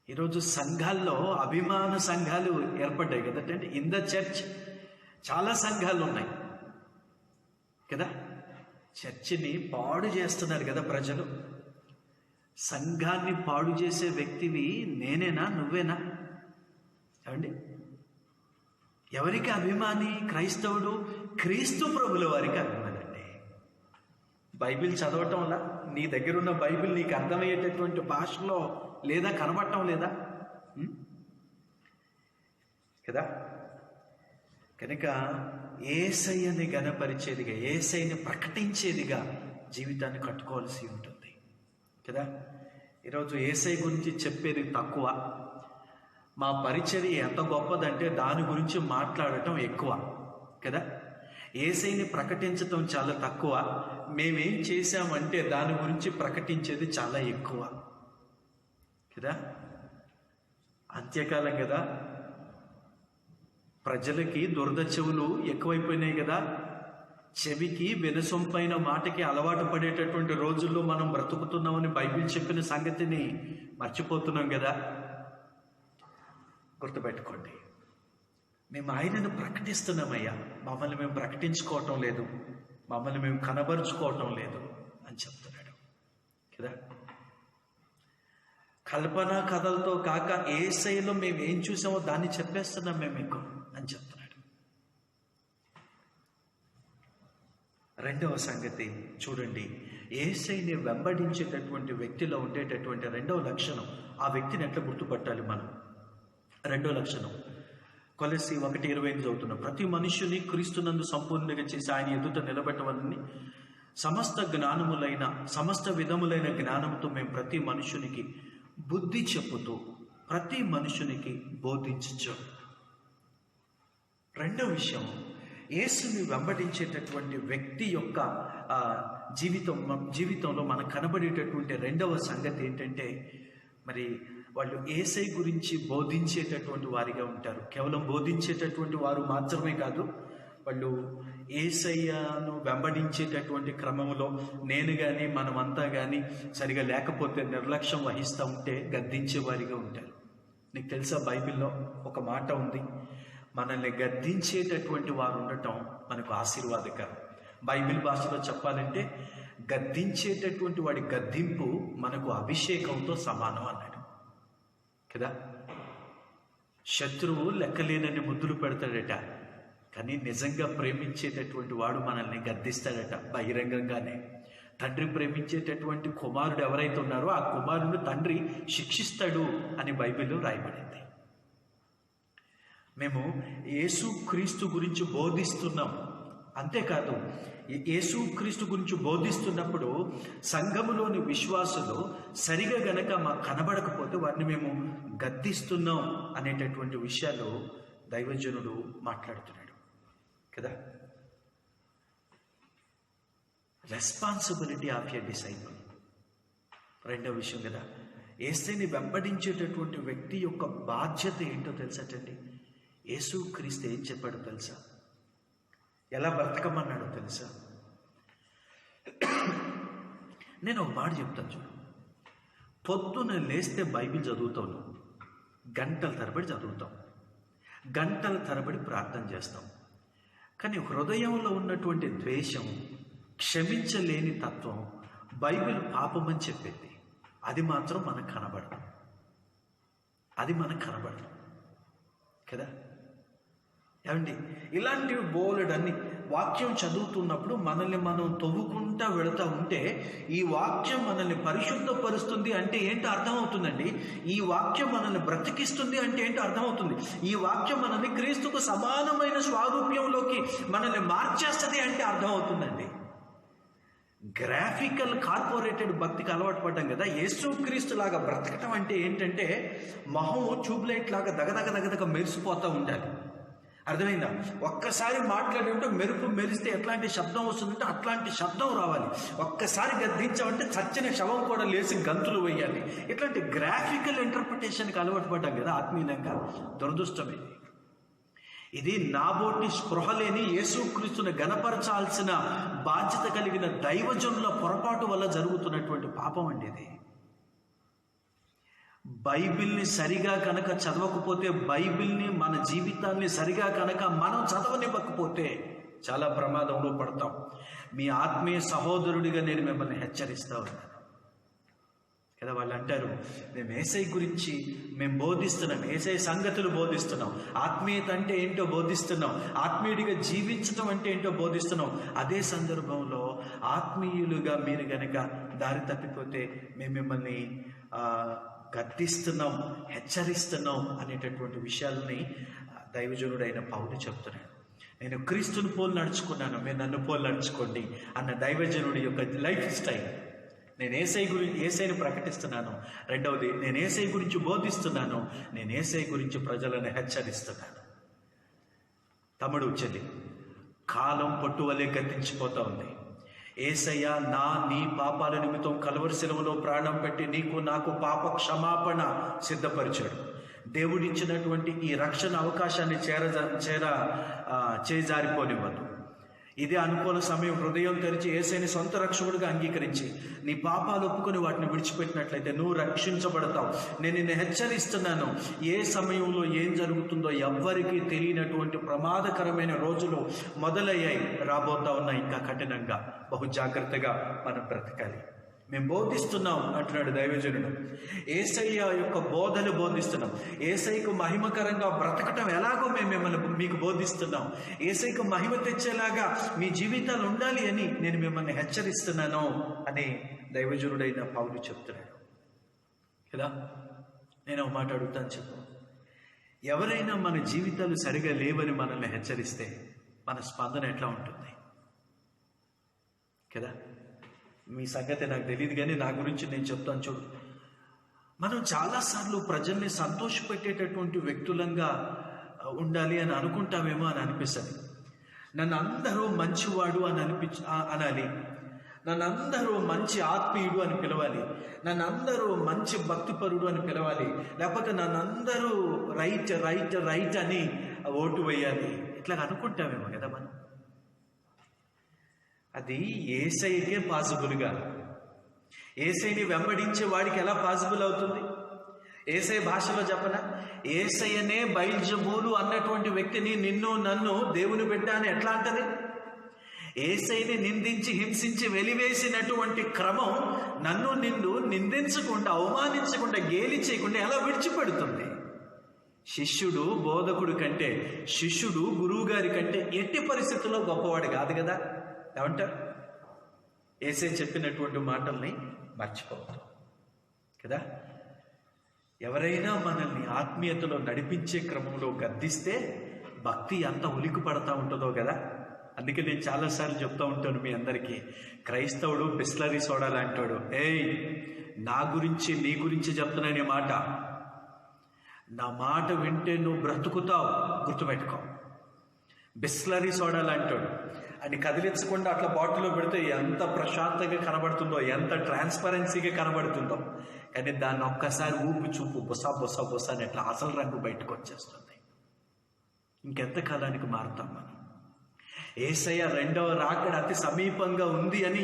ఈరోజు సంఘాల్లో అభిమాన సంఘాలు ఏర్పడ్డాయి కదంటే. ఇన్ ద చర్చ్ చాలా సంఘాలు ఉన్నాయి కదా. చర్చిని పాడు చేస్తున్నారు కదా ప్రజలు. సంఘాన్ని పాడు చేసే వ్యక్తివి నేనేనా, నువ్వేనా? ఏమండి, ఎవరికి అభిమాని క్రైస్తవుడు? క్రీస్తు ప్రభుల వారికి అభిమాని అండి. బైబిల్ చదవటం వల్ల నీ దగ్గర ఉన్న బైబిల్ నీకు అర్థమయ్యేటటువంటి భాషలో లేదా, కనబడటం లేదా కదా. కనుక యేసయ్యని గణపరిచేదిగా, యేసయ్యని ప్రకటించేదిగా జీవితాన్ని కట్టుకోవాల్సి ఉంటుంది కదా. ఈరోజు యేసయ్య గురించి చెప్పేది తక్కువ, మా పరిచర్య ఎంత గొప్పదంటే దాని గురించి మాట్లాడటం ఎక్కువ కదా. యేసయ్యని ప్రకటించటం చాలా తక్కువ, మేమేం చేశామంటే దాని గురించి ప్రకటించేది చాలా ఎక్కువ కదా. అంత్యకాలం కదా, ప్రజలకి దురద చెవులు ఎక్కువైపోయినాయి కదా. చెవికి వినసొంపైన మాటకి అలవాటు పడేటటువంటి రోజుల్లో మనం బ్రతుకుతున్నామని బైబిల్ చెప్పిన సంగతిని మర్చిపోతున్నాం కదా. గుర్తుపెట్టుకోండి, మేము ఆయనను ప్రకటిస్తున్నామయ్యా, మమ్మల్ని మేము ప్రకటించుకోవటం లేదు, మమ్మల్ని మేము కనబరుచుకోవటం లేదు అని చెప్తున్నాడు కదా. కల్పనా కథలతో కాక యేసయ్యలో మేము ఏం చూసామో దాన్ని చెప్పేస్తున్నాం మేము మీకు అని చెప్తున్నాడు. రెండవ సంగతి చూడండి, యేసయ్యని వెంబడించేటటువంటి వ్యక్తిలో ఉండేటటువంటి రెండవ లక్షణం, ఆ వ్యక్తిని ఎట్లా గుర్తుపట్టాలి మనం? రెండో లక్షణం కొలస్సీ 1:25 చదువుతున్నాం. ప్రతి మనుష్యుని క్రీస్తునందు సంపూర్ణంగా చేసి ఆయన ఎదుట నిలబెట్టవాలని సమస్త విధములైన జ్ఞానంతో మేము ప్రతి మనుషునికి బుద్ధి చెప్పుతూ ప్రతి మనుషునికి బోధించు. రెండో విషయం, యేసుని వెంబడించేటటువంటి వ్యక్తి యొక్క జీవితంలో మనకు కనబడేటటువంటి రెండవ సంగతి ఏంటంటే, మరి వాళ్ళు యేసయ్య గురించి బోధించేటటువంటి వారిగా ఉంటారు. కేవలం బోధించేటటువంటి వారు మాత్రమే కాదు, వాళ్ళు యేసయ్యను వెంబడించేటటువంటి క్రమంలో నేను కానీ మనమంతా కానీ సరిగా లేకపోతే నిర్లక్ష్యం వహిస్తూ ఉంటే గద్దించే వారిగా ఉంటారు. నీకు తెలుసా, బైబిల్లో ఒక మాట ఉంది, మనల్ని గద్దించేటటువంటి వారు ఉండటం మనకు ఆశీర్వాదకరం. బైబిల్ భాషలో చెప్పాలంటే గద్దించేటటువంటి వాడి గద్దింపు మనకు అభిషేకంతో సమానం అన్నాడు కదా. శత్రువు లెక్కలేనని ముద్దులు పెడతాడట, కానీ నిజంగా ప్రేమించేటటువంటి వాడు మనల్ని గద్దిస్తాడట బహిరంగంగానే. తండ్రి ప్రేమించేటటువంటి కుమారుడు ఎవరైతే ఉన్నారో ఆ కుమారుడు తండ్రి శిక్షిస్తాడు అని బైబిల్లో రాయబడింది. మేము యేసుక్రీస్తు గురించి బోధిస్తున్నాం. అంతేకాదు, యేసుక్రీస్తు గురించి బోధిస్తున్నప్పుడు సంఘములోని విశ్వాసులు సరిగా గనక మాకు కనబడకపోతే వారిని మేము గద్దిస్తున్నాం అనేటటువంటి విషయాలు దైవజనుడు మాట్లాడుతున్నాడు కదా. రెస్పాన్సిబిలిటీ ఆఫ్ ఎ డిసైపుల్ రెండో విషయం కదా. యేసుని వెంబడించేటటువంటి వ్యక్తి యొక్క బాధ్యత ఏంటో తెలుసటండి. యేసుక్రీస్తు ఏం చెప్పాడో తెలుసా? ఎలా బ్రతకమన్నాడో తెలుసా? నేను ఒక మాట చెప్తాను చూడు. పొద్దున లేస్తే బైబిల్ చదువుతాను, గంటల తరబడి చదువుతాం, గంటల తరబడి ప్రార్థన చేస్తాం. కానీ హృదయంలో ఉన్నటువంటి ద్వేషం, క్షమించలేని తత్వం బైబిల్ పాపమని చెప్పింది. అది మాత్రం మనకు కనబడదు. కదా ఏమండి? ఇలాంటివి బోలెడన్ని వాక్యం చదువుతున్నప్పుడు మనల్ని మనం తవ్వుకుంటా వెళుతూ ఉంటే ఈ వాక్యం మనల్ని పరిశుద్ధపరుస్తుంది అంటే ఏంటో అర్థమవుతుందండి. ఈ వాక్యం మనల్ని బ్రతికిస్తుంది అంటే ఏంటో అర్థమవుతుంది. ఈ వాక్యం మనల్ని క్రీస్తుకు సమానమైన స్వారూప్యంలోకి మనల్ని మార్చేస్తుంది అంటే అర్థమవుతుందండి. గ్రాఫికల్ కార్పొరేటెడ్ భక్తికి అలవాటు పడ్డాం కదా. యేసుక్రీస్తు లాగా బ్రతకటం అంటే ఏంటంటే మొహం ట్యూబ్లైట్ లాగా దగదగ మెరిసిపోతూ ఉండాలి. అర్థమైందా? ఒక్కసారి మాట్లాడేంటే మెరుపు మెరిస్తే ఎట్లాంటి శబ్దం వస్తుందంటే అట్లాంటి శబ్దం రావాలి. ఒక్కసారి గద్దించామంటే చచ్చిన శవం కూడా లేచి గంతులు వేయాలి. ఇట్లాంటి గ్రాఫికల్ ఇంటర్ప్రిటేషన్కి అలవాటు పడ్డాం కదా ఆత్మీయంగా. దురదృష్టమే. ఇది నాబోటి స్పృహ లేని యేసుక్రీస్తుని గణపరచాల్సిన బాధ్యత కలిగిన దైవజనుల పొరపాటు వల్ల జరుగుతున్నటువంటి పాపం అండి ఇది. బైబిల్ని సరిగా కనుక చదవకపోతే, బైబిల్ని మన జీవితాన్ని సరిగా కనుక మనం చదవనివ్వకపోతే చాలా ప్రమాదంలో పడతాం. మీ ఆత్మీయ సహోదరుడిగా నేను మిమ్మల్ని హెచ్చరిస్తూ ఉన్నాను కదా. వాళ్ళు అంటారు, మేము యేసై గురించి మేము బోధిస్తున్నాం, యేసై సంగతులు బోధిస్తున్నాం, ఆత్మీయత అంటే ఏంటో బోధిస్తున్నాం, ఆత్మీయుడిగా జీవించడం అంటే ఏంటో బోధిస్తున్నాం. అదే సందర్భంలో ఆత్మీయులుగా మీరు గనక దారి తప్పిపోతే మేము మిమ్మల్ని గద్దిస్తున్నాం, హెచ్చరిస్తున్నాం అనేటటువంటి విషయాలని దైవజనుడైన పౌలు చెప్తున్నాడు. నేను క్రీస్తుని పోలు నడుచుకున్నాను, మీరు నన్ను పోలు నడుచుకోండి అన్న దైవజనుడి యొక్క లైఫ్ స్టైల్. నేను యేసైని ప్రకటిస్తున్నాను. రెండవది, నేను యేసై గురించి బోధిస్తున్నాను, నేను యేసై గురించి ప్రజలను హెచ్చరిస్తున్నాను. తమ్ముడు, చెల్లి, కాలం పట్టువలే గతించిపోతా ఉంది. యేసయ్య నీ పాపాల నిమిత్తం కలువరి శిలువలో ప్రాణం పెట్టి నీకు నాకు పాప క్షమాపణ సిద్ధపరిచాడు. దేవుడిచ్చినటువంటి ఈ రక్షణ అవకాశాన్ని చేజారిపోనివ్వదు. ఇదే అనుకూల సమయం. హృదయం తెరిచి యేసయ్యని సొంత రక్షకుడిగా అంగీకరించి నీ పాపాలు ఒప్పుకొని వాటిని విడిచిపెట్టినట్లయితే నువ్వు రక్షించబడతావు. నేను నిన్ను హెచ్చరిస్తున్నాను. ఏ సమయంలో ఏం జరుగుతుందో ఎవ్వరికీ తెలియనటువంటి ప్రమాదకరమైన రోజులు మొదలయ్యాయి, రాబోతా ఉన్నాయి. ఇంకా కఠినంగా బహు జాగ్రత్తగా మనం బ్రతకాలి. మేము బోధిస్తున్నాం అంటున్నాడు దైవజనుడు. యేసయ్య యొక్క బోధలు బోధిస్తున్నాం. యేసయ్యకు మహిమకరంగా బ్రతకటం ఎలాగో మేము మిమ్మల్ని మీకు బోధిస్తున్నాం. యేసయ్యకు మహిమ తెచ్చేలాగా మీ జీవితాలు ఉండాలి అని నేను మిమ్మల్ని హెచ్చరిస్తున్నాను అని దైవజనుడైన పౌలు చెప్తున్నాడు కదా. నేను ఒక మాట అడుగుతాను, చెప్పు. ఎవరైనా మన జీవితాలు సరిగా లేవని మనల్ని హెచ్చరిస్తే మన స్పందన ఎట్లా ఉంటుంది కదా. మీ సంగతి నాకు తెలియదు, కానీ నా గురించి నేను చెప్తాను చూడు. మనం చాలాసార్లు ప్రజల్ని సంతోషపెట్టేటటువంటి వ్యక్తులంగా ఉండాలి అని అనుకుంటామేమో అని అనిపిస్తుంది. నన్ను అందరూ మంచివాడు అని అనాలి, నన్ను అందరూ మంచి ఆత్మీయుడు అని పిలవాలి, నన్ను అందరూ మంచి భక్తిపరుడు అని పిలవాలి, లేకపోతే నన్ను అందరూ రైట్ రైట్ రైట్ అని ఓటు వేయాలి. ఇట్లా అనుకుంటామేమో కదా మనం. అది యేసయ్యకే పాసిబుల్గా, యేసయ్యని వెంబడించే వాడికి ఎలా పాసిబుల్ అవుతుంది? యేసయ్య భాషలో చెప్పనా, యేసయ్యనే బయల్జెబూలు అన్నటువంటి వ్యక్తిని నిన్ను నన్ను దేవుని బిడ్డ అని ఎట్లా అంటది? యేసయ్యని నిందించి హింసించి వెలివేసినటువంటి క్రమం నన్ను నిన్ను నిందించకుండా, అవమానించకుండా, గేలి చేయకుండా ఎలా విడిచిపెడుతుంది? శిష్యుడు బోధకుడు కంటే, శిష్యుడు గురువు గారి కంటే ఎట్టి పరిస్థితుల్లో గొప్పవాడు కాదు కదా. ఏమంటారు? యేసయ్య చెప్పినటువంటి మాటల్ని మర్చిపోవద్దు కదా. ఎవరైనా మనల్ని ఆత్మీయతలో నడిపించే క్రమంలో గద్దిస్తే భక్తి ఎంత ఉలికి పడతా ఉంటుందో కదా. అందుకే నేను చాలాసార్లు చెప్తూ ఉంటాను మీ అందరికీ, క్రైస్తవుడు బిస్లరీ సోడా లాంటాడు. నా గురించి నీ గురించి చెప్తున్నానే మాట, నా మాట వింటే నువ్వు బ్రతుకుతావు, గుర్తుపెట్టుకో. బిస్లరీ సోడా లాంటాడు. అని కదిలించకుండా అట్లా బాటిల్లో పెడితే ఎంత ప్రశాంతంగా కనబడుతుందో, ఎంత ట్రాన్స్పరెన్సీగా కనబడుతుందో, కానీ దాన్ని ఒక్కసారి ఊపి చూపు బొసా బొసా బొసా అని అట్లా అసలు రంగు బయటకు వచ్చేస్తుంది. ఇంకెంత కాలానికి మారుతాం మనం? యేసయ్య రెండవ రాకడ అతి సమీపంగా ఉంది అని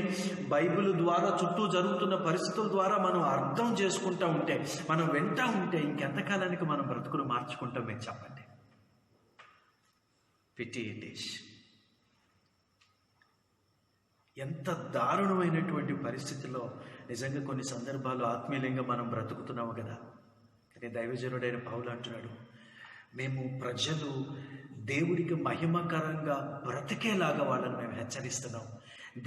బైబిల్ ద్వారా, చుట్టూ జరుగుతున్న పరిస్థితుల ద్వారా మనం అర్థం చేసుకుంటూ ఉంటే, మనం వింటూ ఉంటే ఇంకెంతకాలానికి మనం బ్రతుకులు మార్చుకుంటాం? మీరు చెప్పండి. Pity it is. ఎంత దారుణమైనటువంటి పరిస్థితుల్లో నిజంగా కొన్ని సందర్భాలు ఆత్మీయంగా మనం బ్రతుకుతున్నాము కదా. కానీ దైవజనుడైన పౌలు అంటున్నాడు, మేము ప్రజలు దేవుడికి మహిమకరంగా బ్రతికేలాగా వాళ్ళని మేము హెచ్చరిస్తున్నాం.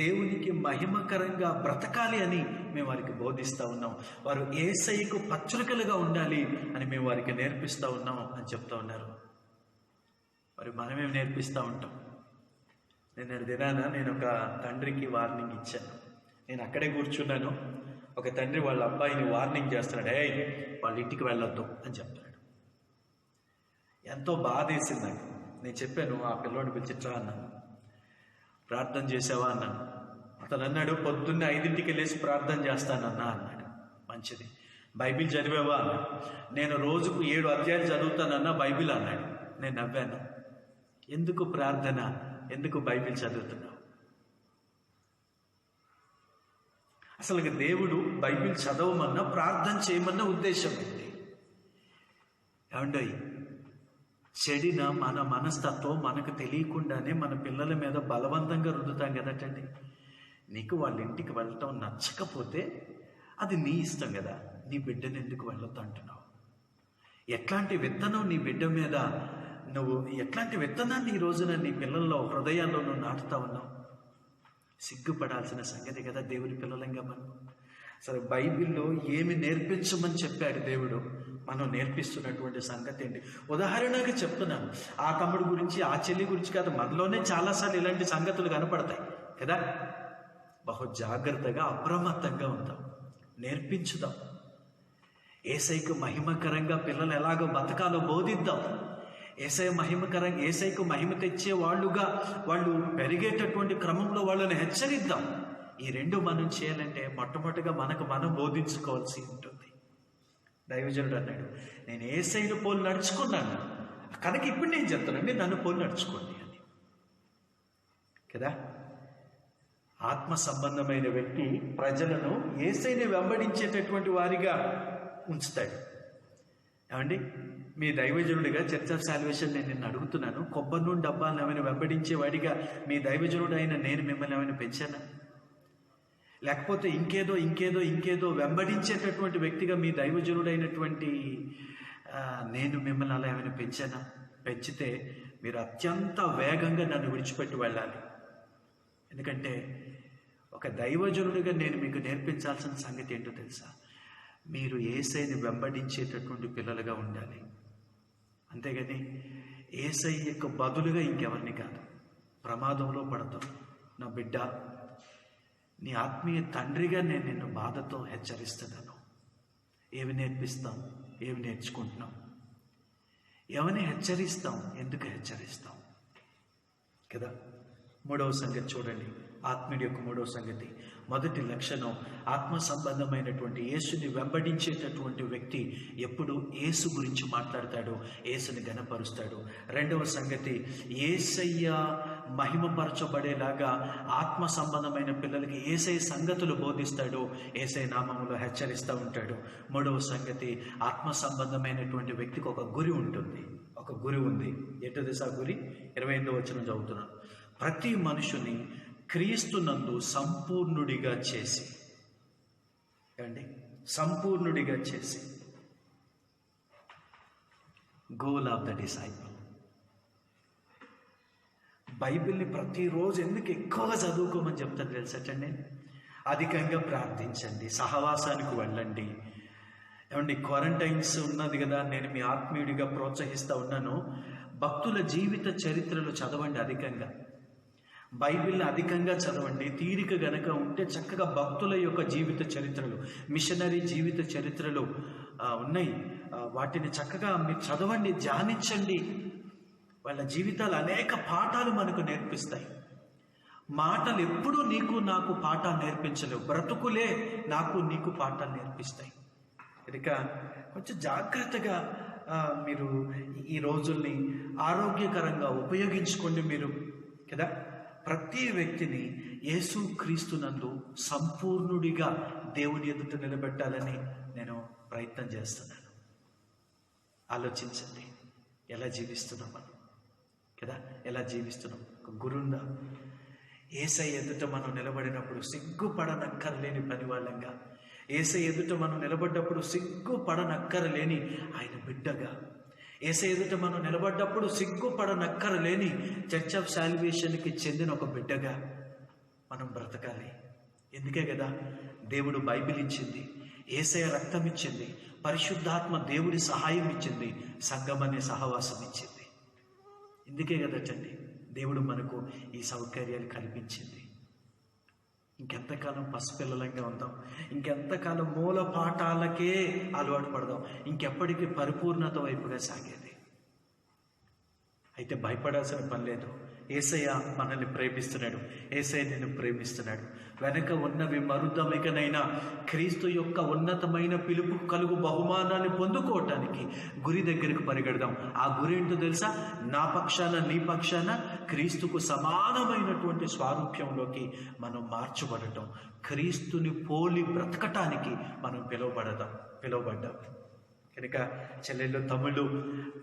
దేవునికి మహిమకరంగా బ్రతకాలి అని మేము వారికి బోధిస్తూ ఉన్నాం. వారు యేసయ్యకు పచ్చులుకలుగా ఉండాలి అని మేము వారికి నేర్పిస్తూ ఉన్నాం అని చెప్తా ఉన్నారు. మరి మనమేం నేర్పిస్తూ ఉంటాం? నిన్నటి దినాన నేను ఒక తండ్రికి వార్నింగ్ ఇచ్చాను. నేను అక్కడే కూర్చున్నాను. ఒక తండ్రి వాళ్ళ అబ్బాయిని వార్నింగ్ చేస్తున్నాడు, వాళ్ళ ఇంటికి వెళ్ళొద్దు అని చెప్తున్నాడు. ఎంతో బాధ వేసింది నాకు. నేను చెప్పాను, ఆ పిల్లోడిని పిలిచిట్రా అన్నాను. ప్రార్థన చేసావా అన్నాను. అతను అన్నాడు, పొద్దున్నే 5ంటికి వెళ్ళేసి ప్రార్థన చేస్తానన్నా అన్నాడు. మంచిది. బైబిల్ చదివావా అన్నాడు. నేను రోజుకు 7 అధ్యాయాలు చదువుతానన్నా బైబిల్ అన్నాడు. నేను నవ్వాను. ఎందుకు ప్రార్థన, ఎందుకు బైబిల్ చదువుతున్నావు? అసలు దేవుడు బైబిల్ చదవమన్నా ప్రార్థన చేయమన్నా ఉద్దేశం ఏంటి? ఏమండి, చెడిన మన మనస్తత్వం మనకు తెలియకుండానే మన పిల్లల మీద బలవంతంగా రుద్దుతాం కదటండి. నీకు వాళ్ళ ఇంటికి వెళ్ళటం నచ్చకపోతే అది నీ ఇష్టం కదా. నీ బిడ్డను ఎందుకు వెళ్ళొద్దు అంటున్నావు? ఎట్లాంటి విత్తనం నీ బిడ్డ మీద నువ్వు, ఎట్లాంటి విత్తనాన్ని ఈ రోజున నీ పిల్లల్లో హృదయాల్లో నువ్వు నాటుతా ఉన్నావు? సిగ్గుపడాల్సిన సంగతి కదా దేవుని పిల్లలంగా మనం. సరే, బైబిల్లో ఏమి నేర్పించమని చెప్పాడు దేవుడు, మనం నేర్పిస్తున్నటువంటి సంగతి ఏంటి? ఉదాహరణగా చెప్తున్నాను, ఆ తమ్ముడు గురించి, ఆ చెల్లి గురించి కాదు, మనలోనే చాలాసార్లు ఇలాంటి సంగతులు కనపడతాయి కదా. బహు జాగ్రత్తగా అప్రమత్తంగా ఉందాం, నేర్పించుదాం. యేసయ్యకు మహిమకరంగా పిల్లలు ఎలాగో బతకాలో బోధిద్దాం. యేసయ్యకు మహిమ తెచ్చే వాళ్ళు పెరిగేటటువంటి క్రమంలో వాళ్ళని హెచ్చరిద్దాం. ఈ రెండు మనం చేయాలంటే మొట్టమొదటిగా మనకు మనం బోధించుకోవాల్సి ఉంటుంది. దైవజనుడు అన్నాడు, నేను యేసయ్యను పోలు నడుచుకున్నాను కనుక ఇప్పుడు నేను చెప్తానండి, నన్ను పోలు నడుచుకోండి అని కదా. ఆత్మ సంబంధమైన వ్యక్తి ప్రజలను యేసయ్యని వెంబడించేటటువంటి వారిగా ఉంచుతాడు. ఏమండి, మీ దైవజనుడిగా చర్చ్ ఆఫ్ సాల్వేషన్ నేను నిన్ను అడుగుతున్నాను, కొబ్బరి నూనె డబ్బాలను ఏమైనా వెంబడించేవాడిగా మీ దైవజనుడు అయిన నేను మిమ్మల్ని ఏమైనా పెంచానా? లేకపోతే ఇంకేదో వెంబడించేటటువంటి వ్యక్తిగా మీ దైవజనుడైనటువంటి నేను మిమ్మల్ని అలా ఏమైనా పెంచానా? పెంచితే మీరు అత్యంత వేగంగా నన్ను విడిచిపెట్టి వెళ్ళాలి. ఎందుకంటే ఒక దైవజనుడిగా నేను మీకు నేర్పించాల్సిన సంగతి ఏంటో తెలుసా? మీరు యేసయ్యని వెంబడించేటటువంటి పిల్లలుగా ఉండాలి. అంతేగాని యేసయ్యకు బదులుగా ఇంకెవరిని కాదు. ప్రమాదంలో పడతాం. నా బిడ్డ, నీ ఆత్మీయ తండ్రిగా నేను నిన్ను బాధతో హెచ్చరిస్తున్నాను. ఏమి నేర్పిస్తాం, ఏమి నేర్చుకుంటున్నాం, ఎవరిని హెచ్చరిస్తాం, ఎందుకు హెచ్చరిస్తాం కదా. 3వ సంగతి చూడండి, ఆత్మీయుడి యొక్క 3వ సంగతి. మొదటి లక్షణం, ఆత్మ సంబంధమైనటువంటి యేసుని వెంబడించేటటువంటి వ్యక్తి ఎప్పుడు యేసు గురించి మాట్లాడతాడు, యేసుని ఘనపరుస్తాడు. 2వ సంగతి, యేసయ్య మహిమపరచబడేలాగా ఆత్మ సంబంధమైన పిల్లలకి యేసయ్య సంగతులు బోధిస్తాడు, యేసయ్య నామములో హెచ్చరిస్తూ ఉంటాడు. 3వ సంగతి, ఆత్మ సంబంధమైనటువంటి వ్యక్తికి ఒక గురి ఉంటుంది. ఒక గురి ఉంది. ఏంటో తెలుసా గురి? 28వ వచనం చదువుతున్నాను. ప్రతి మనుషుని క్రీస్తునందు సంపూర్ణుడిగా చేసి, సంపూర్ణుడిగా చేసి, గోల్ ఆఫ్ ద డిసైపుల్. బైబిల్ని ప్రతిరోజు ఎందుకు ఎక్కువగా చదువుకోమని చెప్తాను తెలుసటండి? అధికంగా ప్రార్థించండి, సహవాసానికి వెళ్ళండి. ఏమండి, క్వారంటైన్స్ ఉన్నది కదా, నేను మీ ఆత్మీయుడిగా ప్రోత్సహిస్తూ ఉన్నాను. భక్తుల జీవిత చరిత్రలు చదవండి, అధికంగా బైబిల్ని అధికంగా చదవండి. తీరిక గనక ఉంటే చక్కగా భక్తుల యొక్క జీవిత చరిత్రలు, మిషనరీ జీవిత చరిత్రలు ఉన్నాయి. వాటిని చక్కగా మీరు చదవండి, ధ్యానించండి. వాళ్ళ జీవితాలు అనేక పాఠాలు మనకు నేర్పిస్తాయి. మాటలు ఎప్పుడూ నీకు నాకు పాఠాలు నేర్పించలేవు, బ్రతుకులే నాకు నీకు పాఠాలు నేర్పిస్తాయి. కనుక కొంచెం జాగ్రత్తగా మీరు ఈ రోజుల్ని ఆరోగ్యకరంగా ఉపయోగించుకోండి మీరు కదా. ప్రతి వ్యక్తిని యేసు క్రీస్తునందు సంపూర్ణుడిగా దేవుని ఎదుట నిలబెట్టాలని నేను ప్రయత్నం చేస్తున్నాను. ఆలోచించండి, ఎలా జీవిస్తున్నాం మనం కదా, ఎలా జీవిస్తున్నాం? ఒక గురుందా? యేసయ్య ఎదుట మనం నిలబడినప్పుడు సిగ్గుపడనక్కర్లేని పనివాళ్ళంగా, యేసయ్య ఎదుట మనం నిలబడ్డప్పుడు సిగ్గుపడనక్కరలేని ఆయన బిడ్డగా, యేసయ్య ఎదుట మనం నిలబడ్డప్పుడు సిగ్గుపడనక్కరలేని చర్చ్ ఆఫ్ సాల్వేషన్కి చెందిన ఒక బిడ్డగా మనం బ్రతకాలి. ఎందుకే కదా దేవుడు బైబిల్ ఇచ్చింది, యేసయ్య రక్తం ఇచ్చింది, పరిశుద్ధాత్మ దేవుడి సహాయం ఇచ్చింది, సంఘం అనే సహవాసం ఇచ్చింది. ఇందుకే కదటండి దేవుడు మనకు ఈ సౌకర్యాలు కల్పించింది. ఇంకెంతకాలం పసిపిల్లలంగా ఉందాం, ఇంకెంతకాలం మూల పాఠాలకే అలవాటు పడదాం, ఇంకెప్పటికీ పరిపూర్ణత వైపుగా సాగేది. అయితే భయపడాల్సిన పని లేదు. యేసయ్య మనల్ని ప్రేమిస్తున్నాడు, యేసయ్య నిన్ను ప్రేమిస్తున్నాడు. వెనక ఉన్నవి మరుదమికనైనా క్రీస్తు యొక్క ఉన్నతమైన పిలుపు కలుగు బహుమానాన్ని పొందుకోవటానికి గురి దగ్గరికి పరిగెడదాం. ఆ గురి ఏంటో తెలుసా? నా పక్షాన నీ పక్షాన క్రీస్తుకు సమానమైనటువంటి స్వారూప్యంలోకి మనం మార్చబడటం, క్రీస్తుని పోలి బ్రతకటానికి మనం పిలువబడ్డాం. కనుక చెల్లెళ్ళు, తమ్ముళ్ళు,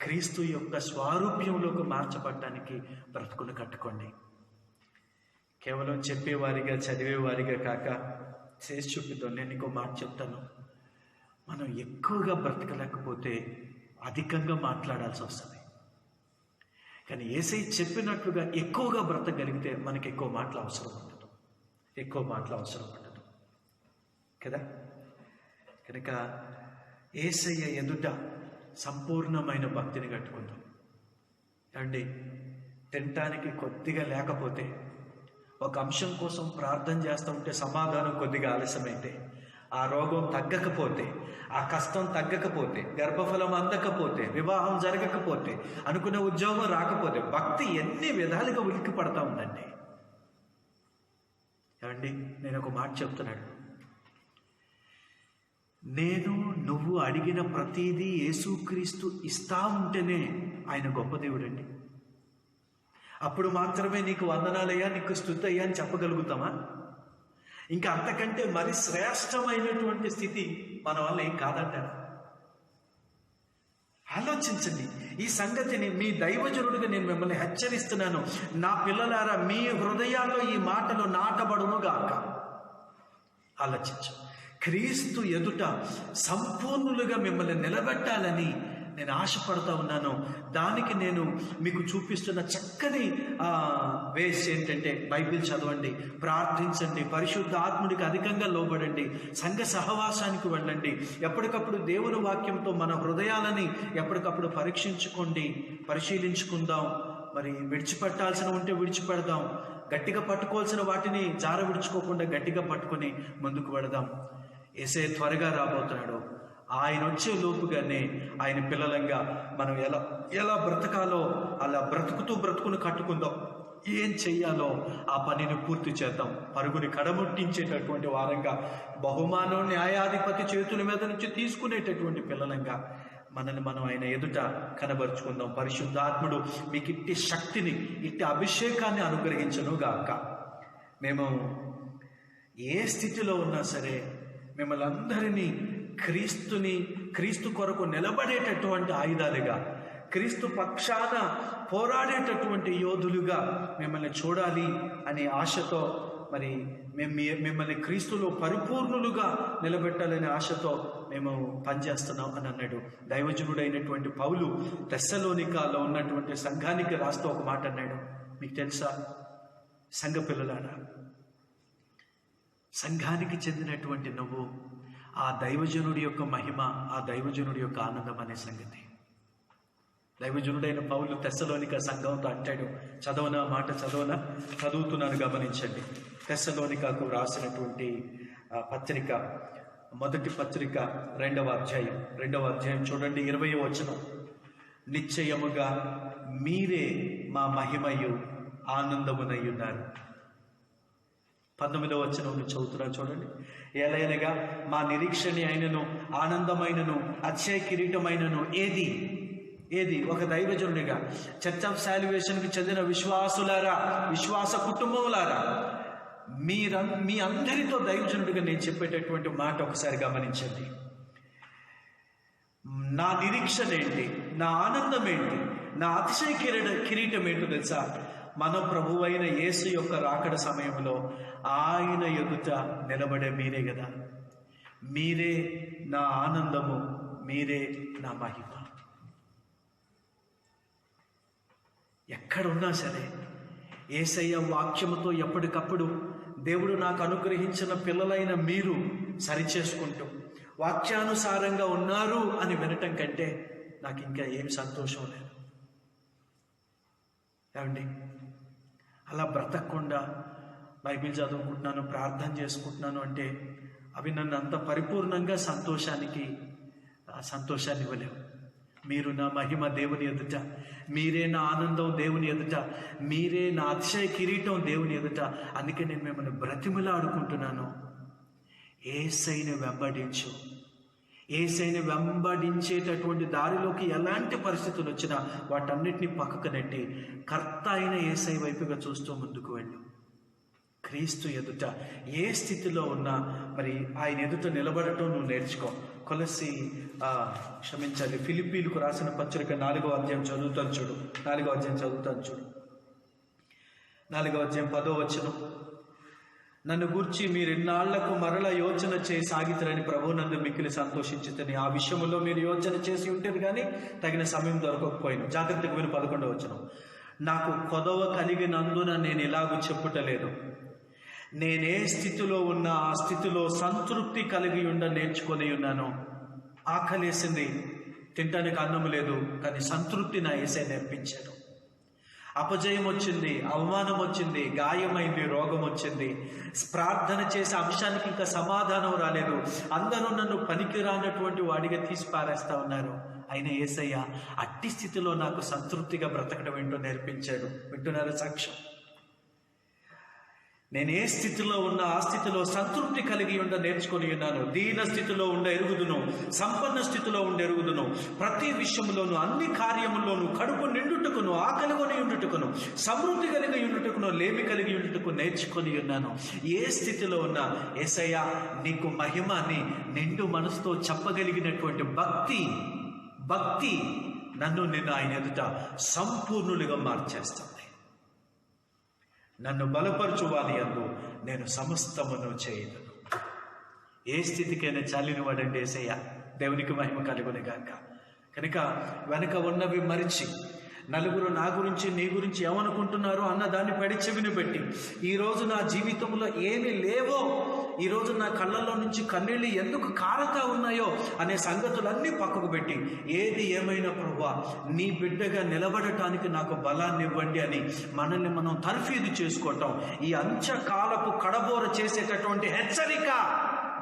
క్రీస్తు యొక్క స్వారూప్యంలోకి మార్చబడటానికి బ్రతుకును కట్టుకోండి. కేవలం చెప్పేవారిగా చదివేవారిగా కాక చేసి చూపిద్దాం. నేను ఇంకో మాట చెప్తాను. మనం ఎక్కువగా బ్రతకలేకపోతే అధికంగా మాట్లాడాల్సి వస్తుంది. కానీ యేసయ్య చెప్పినట్లుగా ఎక్కువగా బ్రతకగలిగితే మనకి ఎక్కువ మాటలు అవసరం ఉండదు కదా. కనుక యేసయ్య ఎదుట సంపూర్ణమైన భక్తిని కట్టుకుందాం. అండి, తినటానికి కొద్దిగా లేకపోతే, ఒక అంశం కోసం ప్రార్థన చేస్తూ ఉంటే సమాధానం కొద్దిగా ఆలస్యమైతే, ఆ రోగం తగ్గకపోతే, ఆ కష్టం తగ్గకపోతే, గర్భఫలం అందకపోతే, వివాహం జరగకపోతే, అనుకున్న ఉద్యోగం రాకపోతే, భక్తి ఎన్ని విధాలుగా ఉలిక్కి పడతా ఉందండి. ఏమండి, నేను ఒక మాట చెప్తున్నాడు. నువ్వు అడిగిన ప్రతిదీ యేసుక్రీస్తు ఇస్తా ఉంటేనే ఆయన గొప్ప దేవుడండి. అప్పుడు మాత్రమే నీకు వందనాలయ్యా, నీకు స్తుతి అయ్యా అని చెప్పగలుగుతామా? ఇంకా అంతకంటే మరి శ్రేష్టమైనటువంటి స్థితి మన వల్ల ఏం కాదంటారు. ఆలోచించండి ఈ సంగతిని. మీ దైవజనుడిగా నేను మిమ్మల్ని హెచ్చరిస్తున్నాను. నా పిల్లలారా, మీ హృదయాల్లో ఈ మాటలు నాటబడునుగాక. ఆలోచించు. క్రీస్తు ఎదుట సంపూర్ణులుగా మిమ్మల్ని నిలబెట్టాలని నేను ఆశపడతా ఉన్నాను. దానికి నేను మీకు చూపిస్తున్న చక్కని వేస్ ఏంటంటే, బైబిల్ చదవండి, ప్రార్థించండి, పరిశుద్ధ ఆత్ముడికి అధికంగా లోబడండి, సంఘ సహవాసానికి వెళ్ళండి, ఎప్పటికప్పుడు దేవుని వాక్యంతో మన హృదయాలని ఎప్పటికప్పుడు పరిశీలించుకుందాం. మరి విడిచిపెట్టాల్సిన ఉంటే విడిచిపెడదాం, గట్టిగా పట్టుకోవాల్సిన వాటిని జార విడుచుకోకుండా గట్టిగా పట్టుకొని ముందుకు వెళదాం. యేసయ్య త్వరగా రాబోతున్నాడు. ఆయన వచ్చే లోపుగానే ఆయన పిల్లలంగా మనం ఎలా బ్రతకాలో అలా బ్రతుకును కట్టుకుందాం. ఏం చెయ్యాలో ఆ పనిని పూర్తి చేద్దాం. పరుగుని కడముట్టించేటటువంటి వారంగా, బహుమానం న్యాయాధిపతి చేతుల మీద నుంచి తీసుకునేటటువంటి పిల్లలంగా మనల్ని మనం ఆయన ఎదుట కనబరుచుకుందాం. పరిశుద్ధాత్ముడు మీకు ఇట్టి శక్తిని, ఇట్టి అభిషేకాన్ని అనుగ్రహించనుగాక. మేము ఏ స్థితిలో ఉన్నా సరే మిమ్మల్ని అందరినీ క్రీస్తు కొరకు నిలబడేటటువంటి ఆయుధాలుగా, క్రీస్తు పక్షాన పోరాడేటటువంటి యోధులుగా మిమ్మల్ని చూడాలి అనే ఆశతో, మరి మిమ్మల్ని క్రీస్తులో పరిపూర్ణులుగా నిలబెట్టాలనే ఆశతో మేము పనిచేస్తున్నాం అని అన్నాడు దైవజనుడైనటువంటి పౌలు. తెస్సలోనికలో ఉన్నటువంటి సంఘానికి రాస్తూ ఒక మాట అన్నాడు. మీకు తెలుసా, సంఘ పిల్లలారా, సంఘానికి చెందినటువంటి నువ్వు ఆ దైవజనుడి యొక్క మహిమ, ఆ దైవజనుడి యొక్క ఆనందం అనే సంగతి. దైవజనుడైన పౌలు తెస్సలోనిక సంఘంతో అంటాడు. చదువుతున్నాను, గమనించండి. తెస్సలోనికకు రాసినటువంటి పత్రిక, మొదటి పత్రిక 2వ అధ్యాయం చూడండి, 20వ వచనం. నిశ్చయముగా మీరే మా మహిమయు ఆనందమునయ్యున్నారు. 19వ వచనం చదువుతున్నాను చూడండి. ఏలైనగా మా నిరీక్షణ అయినను, ఆనందమైనను, అక్షయ కిరీటమైనను ఏది ఒక దైవజనుడిగా, చర్చ్ ఆఫ్ సాల్వేషన్కి చెందిన విశ్వాస కుటుంబములారా, మీ అందరితో దైవజనుడిగా నేను చెప్పేటటువంటి మాట ఒకసారి గమనించండి. నా నిరీక్షణ ఏంటి, నా ఆనందం ఏంటి, నా అతిశయ కిరీటం ఏంటో తెలుసా? మన ప్రభువైన యేసు యొక్క రాకడ సమయంలో ఆయన ఎదుట నిలబడే మీరే కదా. మీరే నా ఆనందము, మీరే నా మహిమ. ఎక్కడున్నా సరే యేసయ్య వాక్యముతో ఎప్పటికప్పుడు దేవుడు నాకు అనుగ్రహించిన పిల్లలైన మీరు సరిచేసుకుంటూ వాక్యానుసారంగా ఉన్నారు అని వినటం కంటే నాకు ఇంకా ఏం సంతోషం లేదు. ఏమండి, అలా బ్రతకకుండా బైబిల్ చదువుకుంటున్నాను, ప్రార్థన చేసుకుంటున్నాను అంటే అవి నన్ను అంత పరిపూర్ణంగా సంతోషాన్ని ఇవ్వలేవు. మీరు నా మహిమ దేవుని ఎదుట, మీరే నా ఆనందం దేవుని ఎదుట, మీరే నా అతిశయ కిరీటం దేవుని ఎదుట. అందుకే నేను మిమ్మల్ని బ్రతిమలాడుకుంటున్నాను, యేసయ్యను వెంబడించు. యేసయ్యను వెంబడించేటటువంటి దారిలోకి ఎలాంటి పరిస్థితులు వచ్చినా వాటన్నిటినీ పక్కకు నెట్టి కర్త అయిన యేసయ్య వైపుగా చూస్తూ ముందుకు వెళ్ళు. క్రీస్తు ఎదుట ఏ స్థితిలో ఉన్నా మరి ఆయన ఎదుట నిలబడటం నువ్వు నేర్చుకో. ఫిలిప్పీలకు రాసిన పత్రిక 4వ అధ్యాయం చదువుతాను చూడు. 4వ అధ్యాయం 10వ వచనం. నన్ను గూర్చి మీరు ఇన్నాళ్లకు మరల యోచన చేసి సాగితరని ప్రభు నందు మిక్కిలి సంతోషించుతని. ఆ విషయంలో మీరు యోచన చేసి ఉంటారు కానీ తగిన సమయం దొరకకపోయిన. జాగ్రత్తగా విను 11వ వచనం. నాకు కొదవ కలిగినందున నేను ఇలాగూ చెప్పుటలేదు, నేనే స్థితిలో ఉన్నా ఆ స్థితిలో సంతృప్తి కలిగి నేర్చుకొని ఉన్నాను. ఆకలేసింది, తినటానికి అన్నం లేదు, కానీ సంతృప్తి నా యేసయ్య నేర్పించాడు. అపజయం వచ్చింది, అవమానం వచ్చింది, గాయమైంది, రోగం వచ్చింది, ప్రార్థన చేసే అంశానికి ఇంకా సమాధానం రాలేదు, అందరూ నన్ను పనికిరానటువంటి వాడిగా తీసి పారేస్తా ఉన్నారు. అయిన యేసయ్య అట్టి స్థితిలో నాకు సంతృప్తిగా బ్రతకడం ఏంటో నేర్పించాడు. వింటున్నారా సాక్ష్యం? నేను ఏ స్థితిలో ఉన్నా ఆ స్థితిలో సంతృప్తి కలిగి నేర్చుకొని ఉన్నాను. దీన స్థితిలో ఎరుగుదును, సంపన్న స్థితిలో ఎరుగుదును, ప్రతి విషయంలోనూ అన్ని కార్యముల్లోనూ కడుపు నిండుటకును, ఆకలిగొని ఉండుటకును, సమృద్ధి కలిగి ఉండుటకును, లేమి కలిగి ఉండుటకు నేర్చుకొని ఉన్నాను. ఏ స్థితిలో ఉన్నా యేసయ్య నీకు మహిమ అని నిండు మనసుతో చెప్పగలిగినటువంటి భక్తి నన్ను ఆయన ఎదుట సంపూర్ణులుగా మార్చేస్తుంది. నన్ను బలపరచువాలి అందు నేను సమస్తమును చేయదును. ఏ స్థితికైనా చాలిన వాడండి యేసయ్య. దేవునికి మహిమ కలుగును గాక. కనుక వెనక ఉన్నవి మరిచి నలుగురు నా గురించి నీ గురించి ఏమనుకుంటున్నారు అన్న దాన్ని పడి చెవిని పెట్టి, ఈరోజు నా జీవితంలో ఏమి లేవో, ఈరోజు నా కళ్ళల్లో నుంచి కన్నీళ్ళు ఎందుకు కారుతా ఉన్నాయో అనే సంగతులన్నీ పక్కకు పెట్టి, ఏది ఏమైనా ప్రభువా నీ బిడ్డగా నిలబడటానికి నాకు బలాన్ని ఇవ్వండి అని మనల్ని మనం తర్ఫీదు చేసుకోవటం ఈ అంత్యకాలపు కడబోర చేసేటటువంటి హెచ్చరిక.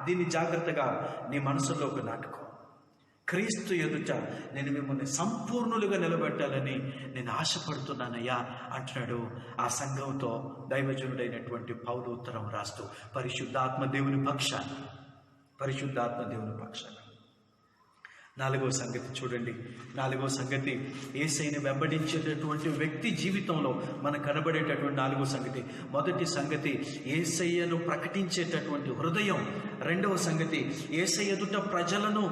దీన్ని జాగ్రత్తగా నీ మనసులోకి నాటుకో. క్రీస్తు ఎదుట నేను మిమ్మల్ని సంపూర్ణులుగా నిలబెట్టాలని నేను ఆశపడుతున్నానయ్యా అంటున్నాడు. ఆ సంఘంతో దైవజనుడైనటువంటి పౌలు ఉత్తరం రాస్తూ పరిశుద్ధాత్మ దేవుని పక్షాన. 4వ సంగతి చూడండి. 4వ సంగతి యేసయ్యను వెంబడించేటటువంటి వ్యక్తి జీవితంలో మనకు కనబడేటటువంటి 4వ సంగతి. మొదటి సంగతి యేసయ్యను ప్రకటించేటటువంటి హృదయం. 2వ సంగతి యేసయ్య ఎదుట ప్రజలను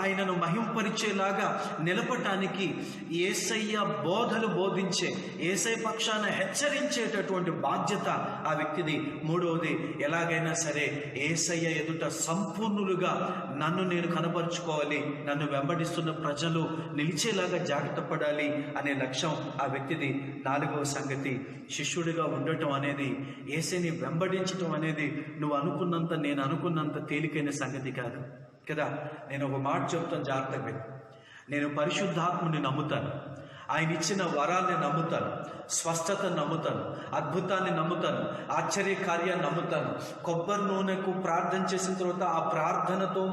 ఆయనను మహింపరిచేలాగా నిలపటానికి యేసయ్య బోధలు బోధించే, యేసయ్య పక్షాన హెచ్చరించేటటువంటి బాధ్యత ఆ వ్యక్తిది. 3వది ఎలాగైనా సరే యేసయ్య ఎదుట సంపూర్ణులుగా నన్ను నేను కనపరుచుకోవాలి, నన్ను వెంబడిస్తున్న ప్రజలు నిలిచేలాగా జాగ్రత్త పడాలి అనే లక్ష్యం ఆ వ్యక్తిది. 4వ సంగతి శిష్యుడిగా ఉండటం అనేది, యేసయ్యని వెంబడించటం అనేది నువ్వు అనుకున్నంత నేను అనుకున్నంత తేలికైన సంగతి కాదు కదా. నేను ఒక మాట చెప్తాను, జాగ్రత్తగా. నేను పరిశుద్ధాత్ముని నమ్ముతాను, ఆయన ఇచ్చిన వరాల్ని నమ్ముతాను, స్వస్థతను నమ్ముతాను, అద్భుతాన్ని నమ్ముతాను, ఆశ్చర్య కార్యాన్ని నమ్ముతాను. కొబ్బరి నూనెకు ప్రార్థన చేసిన తర్వాత ఆ ప్రార్థనతో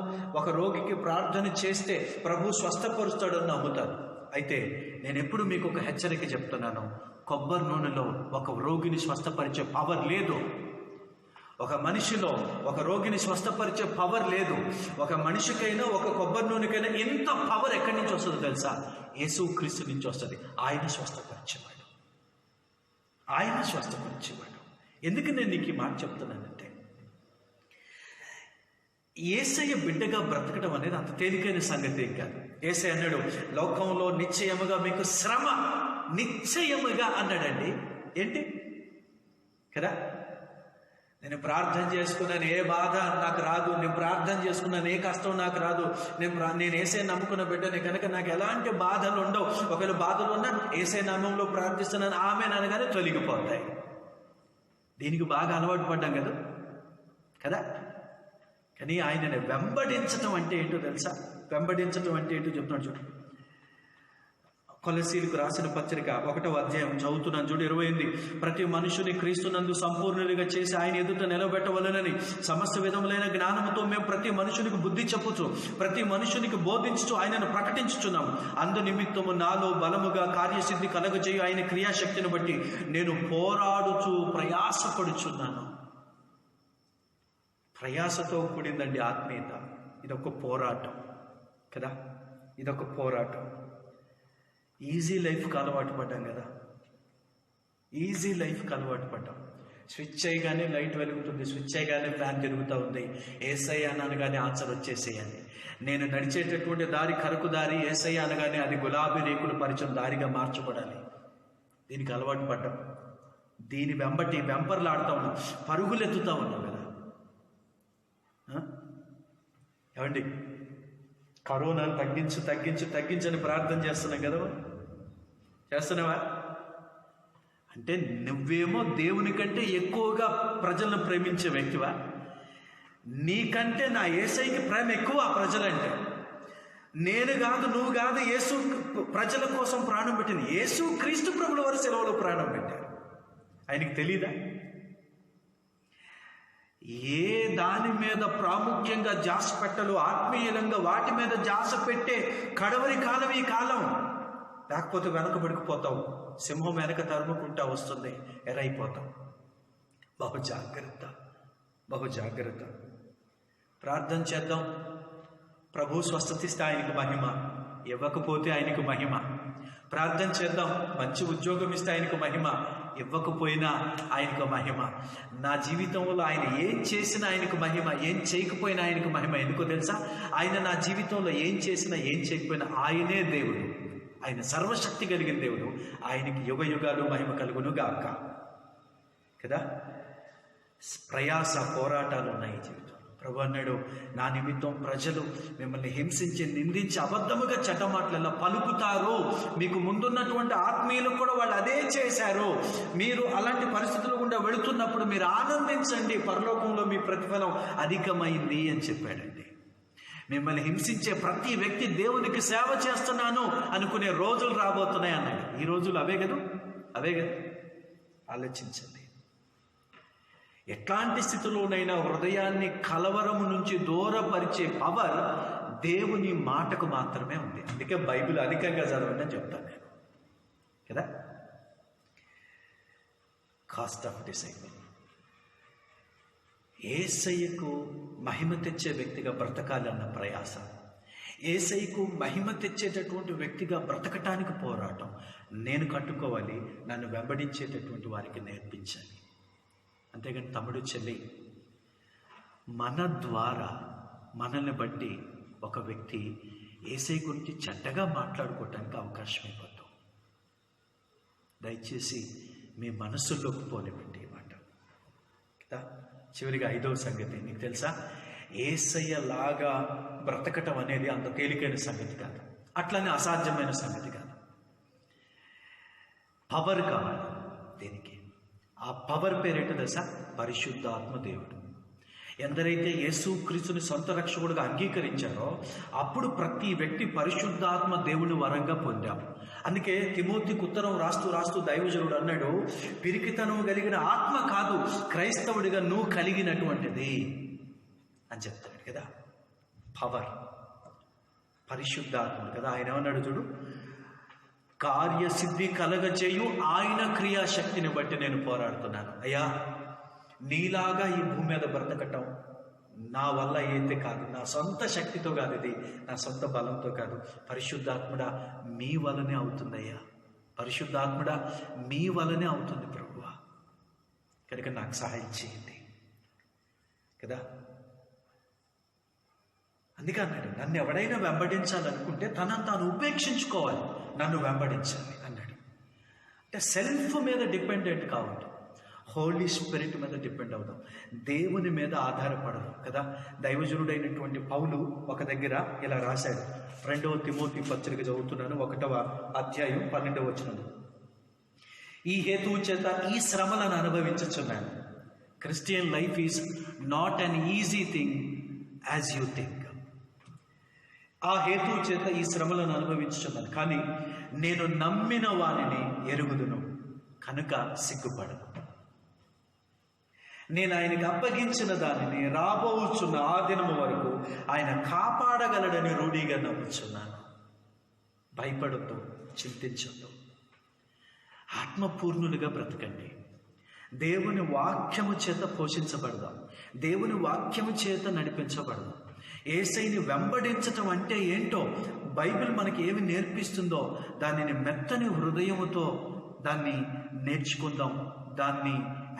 ఒక రోగికి ప్రార్థన చేస్తే ప్రభు స్వస్థపరుస్తాడని నమ్ముతాను. అయితే నేను ఎప్పుడు మీకు ఒక హెచ్చరిక చెప్తున్నాను, కొబ్బరి నూనెలో ఒక రోగిని స్వస్థపరిచే పవర్ లేదు. ఒక మనిషిలో ఒక రోగిని స్వస్థపరిచే పవర్ లేదు. ఒక మనిషికైనా ఒక కొబ్బరి నూనెకైనా ఎంత పవర్ ఎక్కడి నుంచి వస్తుందో తెలుసా? యేసుక్రీస్తు నుంచి వస్తుంది. ఆయన స్వస్థపరిచేవాడు. ఎందుకు నేను నీకు ఈ మాట చెప్తున్నానంటే, యేసయ్య బిడ్డగా బ్రతకడం అనేది అంత తేలికైన సంగతి కాదు. యేసయ్య అన్నాడు, లోకంలో నిశ్చయముగా మీకు శ్రమ, నిశ్చయముగా అన్నాడండి. ఏంటి కదా, నేను చేసుకున్నాను, ఏ బాధ నాకు రాదు, నేను ప్రార్థన చేసుకున్నాను, ఏ కష్టం నాకు రాదు, నేను ఏసే నమ్ముకున్న బిడ్డని కనుక నాకు ఎలాంటి బాధలు ఉండవు, ఒకవేళ బాధలు ఉన్నా ఏసే నామంలో ప్రార్థిస్తున్నాను ఆమె అనగానే తొలగిపోతాయి. దీనికి బాగా అలవాటు పడ్డాం కదా. కానీ ఆయనని వెంబడించటం అంటే ఏంటో తెలుసా? వెంబడించటం అంటే ఏంటో చెప్తున్నాడు చూడు. కొలసీలకు రాసిన పత్రిక 1వ అధ్యాయం చదువుతున్నాను చూడు, 28. ప్రతి మనుషుని క్రీస్తునందు సంపూర్ణుడిగా చేసి ఆయన ఎదుట నిలబెట్టవలనని సమస్త విధములైన జ్ఞానముతో మేము ప్రతి మనుషునికి బుద్ధి చెప్పుచు ప్రతి మనుషునికి బోధించుచు ఆయనను ప్రకటించుచున్నాము. అందు నిమిత్తము నాలో బలముగా కార్యసిద్ధి కలగజేయు ఆయన క్రియాశక్తిని బట్టి నేను పోరాడుచు ప్రయాసపడుచున్నాను. ప్రయాసతో కూడిందండి ఆత్మీయత. ఇదొక పోరాటం కదా, ఇదొక పోరాటం. ఈజీ లైఫ్కి అలవాటు పడ్డాం కదా, ఈజీ లైఫ్కి అలవాటు పడ్డాం. స్విచ్ చేయగానే లైట్ వెలుగుతుంది, స్విచ్ చేయగానే ఫ్యాన్ తిరుగుతూ ఉంది, ఏసై అనగానే ఆన్సర్ వచ్చేసేయాలి. నేను నడిచేటటువంటి దారి కరకు దారి, ఏసై అనగానే అది గులాబీ రేకులు పరిచయం దారిగా మార్చబడాలి. దీనికి అలవాటు పడ్డాం. దీని వెంబటి వెంపర్లాడుతూ ఉన్నాం, పరుగులు ఎత్తుతూ ఉన్నాం కదా. ఏమండి, కరోనాను తగ్గించని ప్రార్థన చేస్తున్నాం కదా, చేస్తున్నావా? అంటే నువ్వేమో దేవుని కంటే ఎక్కువగా ప్రజలను ప్రేమించే వ్యక్తివా? నీకంటే నా యేసయ్యకి ప్రేమ ఎక్కువ ప్రజలంటే. నేను కాదు, నువ్వు కాదు, యేసు ప్రజల కోసం ప్రాణం పెట్టింది. యేసు క్రీస్తు ప్రభుల వారి సెలవులో ప్రాణం పెట్టారు. ఆయనకి తెలీదా? ఏ దాని మీద ప్రాముఖ్యంగా జాస పెట్టలు, ఆత్మీయంగా వాటి మీద జాస పెట్టే కడవరి కాలం ఈ కాలం. లేకపోతే వెనకబడికిపోతావు, సింహం వెనక తరుముకుంటా వస్తుంది, ఎరైపోతావు. బహు జాగ్రత్త. ప్రార్థన చేద్దాం. ప్రభు స్వస్థతిస్తే ఆయనకు మహిమ, ఇవ్వకపోతే ఆయనకు మహిమ. ప్రార్థన చేద్దాం. మంచి ఉద్యోగం ఇస్తే ఆయనకు మహిమ, ఇవ్వకపోయినా ఆయనకు మహిమ. నా జీవితంలో ఆయన ఏం చేసినా ఆయనకు మహిమ, ఏం చేయకపోయినా ఆయనకు మహిమ. ఎందుకో తెలుసా? ఆయన నా జీవితంలో ఏం చేసినా ఏం చేయకపోయినా ఆయనే దేవుడు. ఆయన సర్వశక్తి కలిగిన దేవుడు. ఆయనకి యుగయుగాలు మహిమ కలుగును గాక కదా. ప్రయాస, పోరాటాలు ఉన్నాయి జీవితం. ప్రభు అన్నాడు, నా నిమిత్తం ప్రజలు మిమ్మల్ని హింసించి, నిందించి, అబద్ధముగా చెడ్డమాటలలో పలుకుతారు. మీకు ముందున్నటువంటి ఆత్మీయులు కూడా వాళ్ళు అదే చేశారు. మీరు అలాంటి పరిస్థితులు గుండా వెళుతున్నప్పుడు మీరు ఆనందించండి, పరలోకంలో మీ ప్రతిఫలం అధికమైంది అని చెప్పాడండి. మిమ్మల్ని హింసించే ప్రతి వ్యక్తి దేవునికి సేవ చేస్తున్నాను అనుకునే రోజులు రాబోతున్నాయి అన్నాడు. ఈ రోజులు అవే కదా. ఆలోచించండి. ఎట్లాంటి స్థితిలోనైనా హృదయాన్ని కలవరము నుంచి దూరపరిచే పవర్ దేవుని మాటకు మాత్రమే ఉంది. అందుకే బైబిల్ అధికంగా చదవండి అని చెప్తాను నేను కదా. Cost of disciple. యేసయ్యకు మహిమ తెచ్చే వ్యక్తిగా బ్రతకాలన్న ప్రయాస, యేసయ్యకు మహిమ తెచ్చేటటువంటి వ్యక్తిగా బ్రతకటానికి పోరాటం. నేను కట్టుకోవాలి, నన్ను వెంబడించేటటువంటి వారికి నేర్పించాలి. అంతేగాని తమ్ముడు, చెల్లి, మన ద్వారా మనల్ని బట్టి ఒక వ్యక్తి యేసయ్య గురించి చెడ్డగా మాట్లాడుకోవటానికి అవకాశం ఇవ్వద్దు. దయచేసి మీ మనసుల్లోకి పోనివ్వండి ఈ మాట కదా. చివరిగా 5వ సంగతి, నీకు తెలుసా? యేసయ్య లాగా బ్రతకటం అనేది అంత తేలికైన సంగతి కాదు, అట్లనే అసాధ్యమైన సంగతి కాదు. పవర్ కావాలి దీనికి. ఆ పవర్ పేరేంటో తెలుసా? పరిశుద్ధాత్మ దేవుడు. ఎందరైతే యేసుక్రీస్తుని సొంత రక్షకుడుగా అంగీకరించారో అప్పుడు ప్రతి వ్యక్తి పరిశుద్ధాత్మ దేవుని వరంగా పొందాము. అందుకే తిమోతికి ఉత్తరం రాస్తూ దైవజనుడు అన్నాడు, పిరికితనం కలిగిన ఆత్మ కాదు, క్రైస్తవుడిగా నువ్వు కలిగినటువంటిది అని చెప్తాడు కదా. పవర్, పరిశుద్ధాత్ముడు కదా. ఆయన ఏమన్నాడు చూడు, కార్యసిద్ధి కలగచేయు ఆయన క్రియాశక్తిని బట్టి నేను పోరాడుతున్నాను. అయ్యా, నీలాగా ఈ భూమి మీద బ్రతకటం నా వల్ల అయితే కాదు, నా సొంత శక్తితో కాదు, ఇది నా సొంత బలంతో కాదు. పరిశుద్ధాత్ముడా మీ వలనే అవుతుందయ్యా, పరిశుద్ధాత్ముడా మీ వలనే అవుతుంది ప్రభువా, కనుక నాకు సహాయం చేయండి కదా. అందుకే అన్నాడు, నన్ను ఎవడైనా వెంబడించాలనుకుంటే తనను తాను ఉపేక్షించుకోవాలి, నన్ను వెంబడించాలి అన్నాడు. అంటే సెల్ఫ్ మీద డిపెండెంట్ కావద్దు, హోలీ స్పిరిట్ మీద డిపెండ్ అవుదాం, దేవుని మీద ఆధారపడదాం కదా. దైవజనుడైనటువంటి పౌలు ఒక దగ్గర ఇలా రాశాడు. 2వ తిమోతి పత్రిక చదువుతున్నాను, 1వ అధ్యాయం 12వ వచనం. ఈ హేతువు చేత ఈ శ్రమలను అనుభవించుచున్నాను. Christian life is not an easy thing as you think. ఆ హేతువు చేత ఈ శ్రమలను అనుభవించుచున్నాను, కానీ నేను నమ్మిన వానిని ఎరుగుదును కనుక సిగ్గుపడను. నేను ఆయనకి అప్పగించిన దానిని రాబోచున్న ఆ దినము వరకు ఆయన కాపాడగలడని రూఢిగా నమ్ముచున్నాను. భయపడద్దు, చింతించొద్దు, ఆత్మపూర్ణులుగా బ్రతకండి. దేవుని వాక్యము చేత పోషించబడదాం, దేవుని వాక్యము చేత నడిపించబడదాం. యేసయ్యని వెంబడించటం అంటే ఏంటో బైబిల్ మనకి ఏమి నేర్పిస్తుందో దానిని మెత్తని హృదయముతో దాన్ని నేర్చుకుందాం, దాన్ని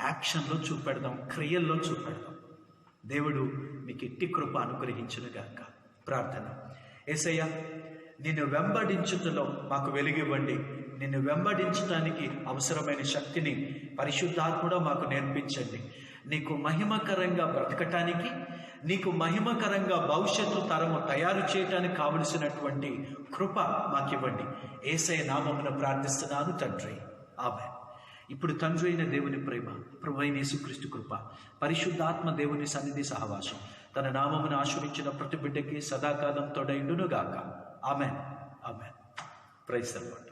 యాక్షన్లో చూపెడదాం, క్రియల్లో చూపెడదాం. దేవుడు మీకు ఇట్టి కృప అనుగ్రహించునుగాక. ప్రార్థన. యేసయ్య, నిన్ను వెంబడించుటలో మాకు వెలుగివ్వండి. నిన్ను వెంబడించడానికి అవసరమైన శక్తిని పరిశుద్ధాత్ముడా మాకు నేర్పించండి. నీకు మహిమకరంగా బ్రతకటానికి, నీకు మహిమకరంగా భవిష్యత్తు తరము తయారు చేయటానికి కావలసినటువంటి కృప మాకివ్వండి. యేసయ్య నామమున ప్రార్థిస్తున్నాను తండ్రి, ఆమేన్. ఇప్పుడు తండ్రి అయిన దేవుని ప్రేమ, ప్రభువైన యేసుక్రీస్తు కృప, పరిశుద్ధాత్మ దేవుని సన్నిధి సహవాసం తన నామమును ఆశ్రయించిన ప్రతి బిడ్డకి సదాకాలం తోడైండునుగాక. Amen, amen. Praise the lord.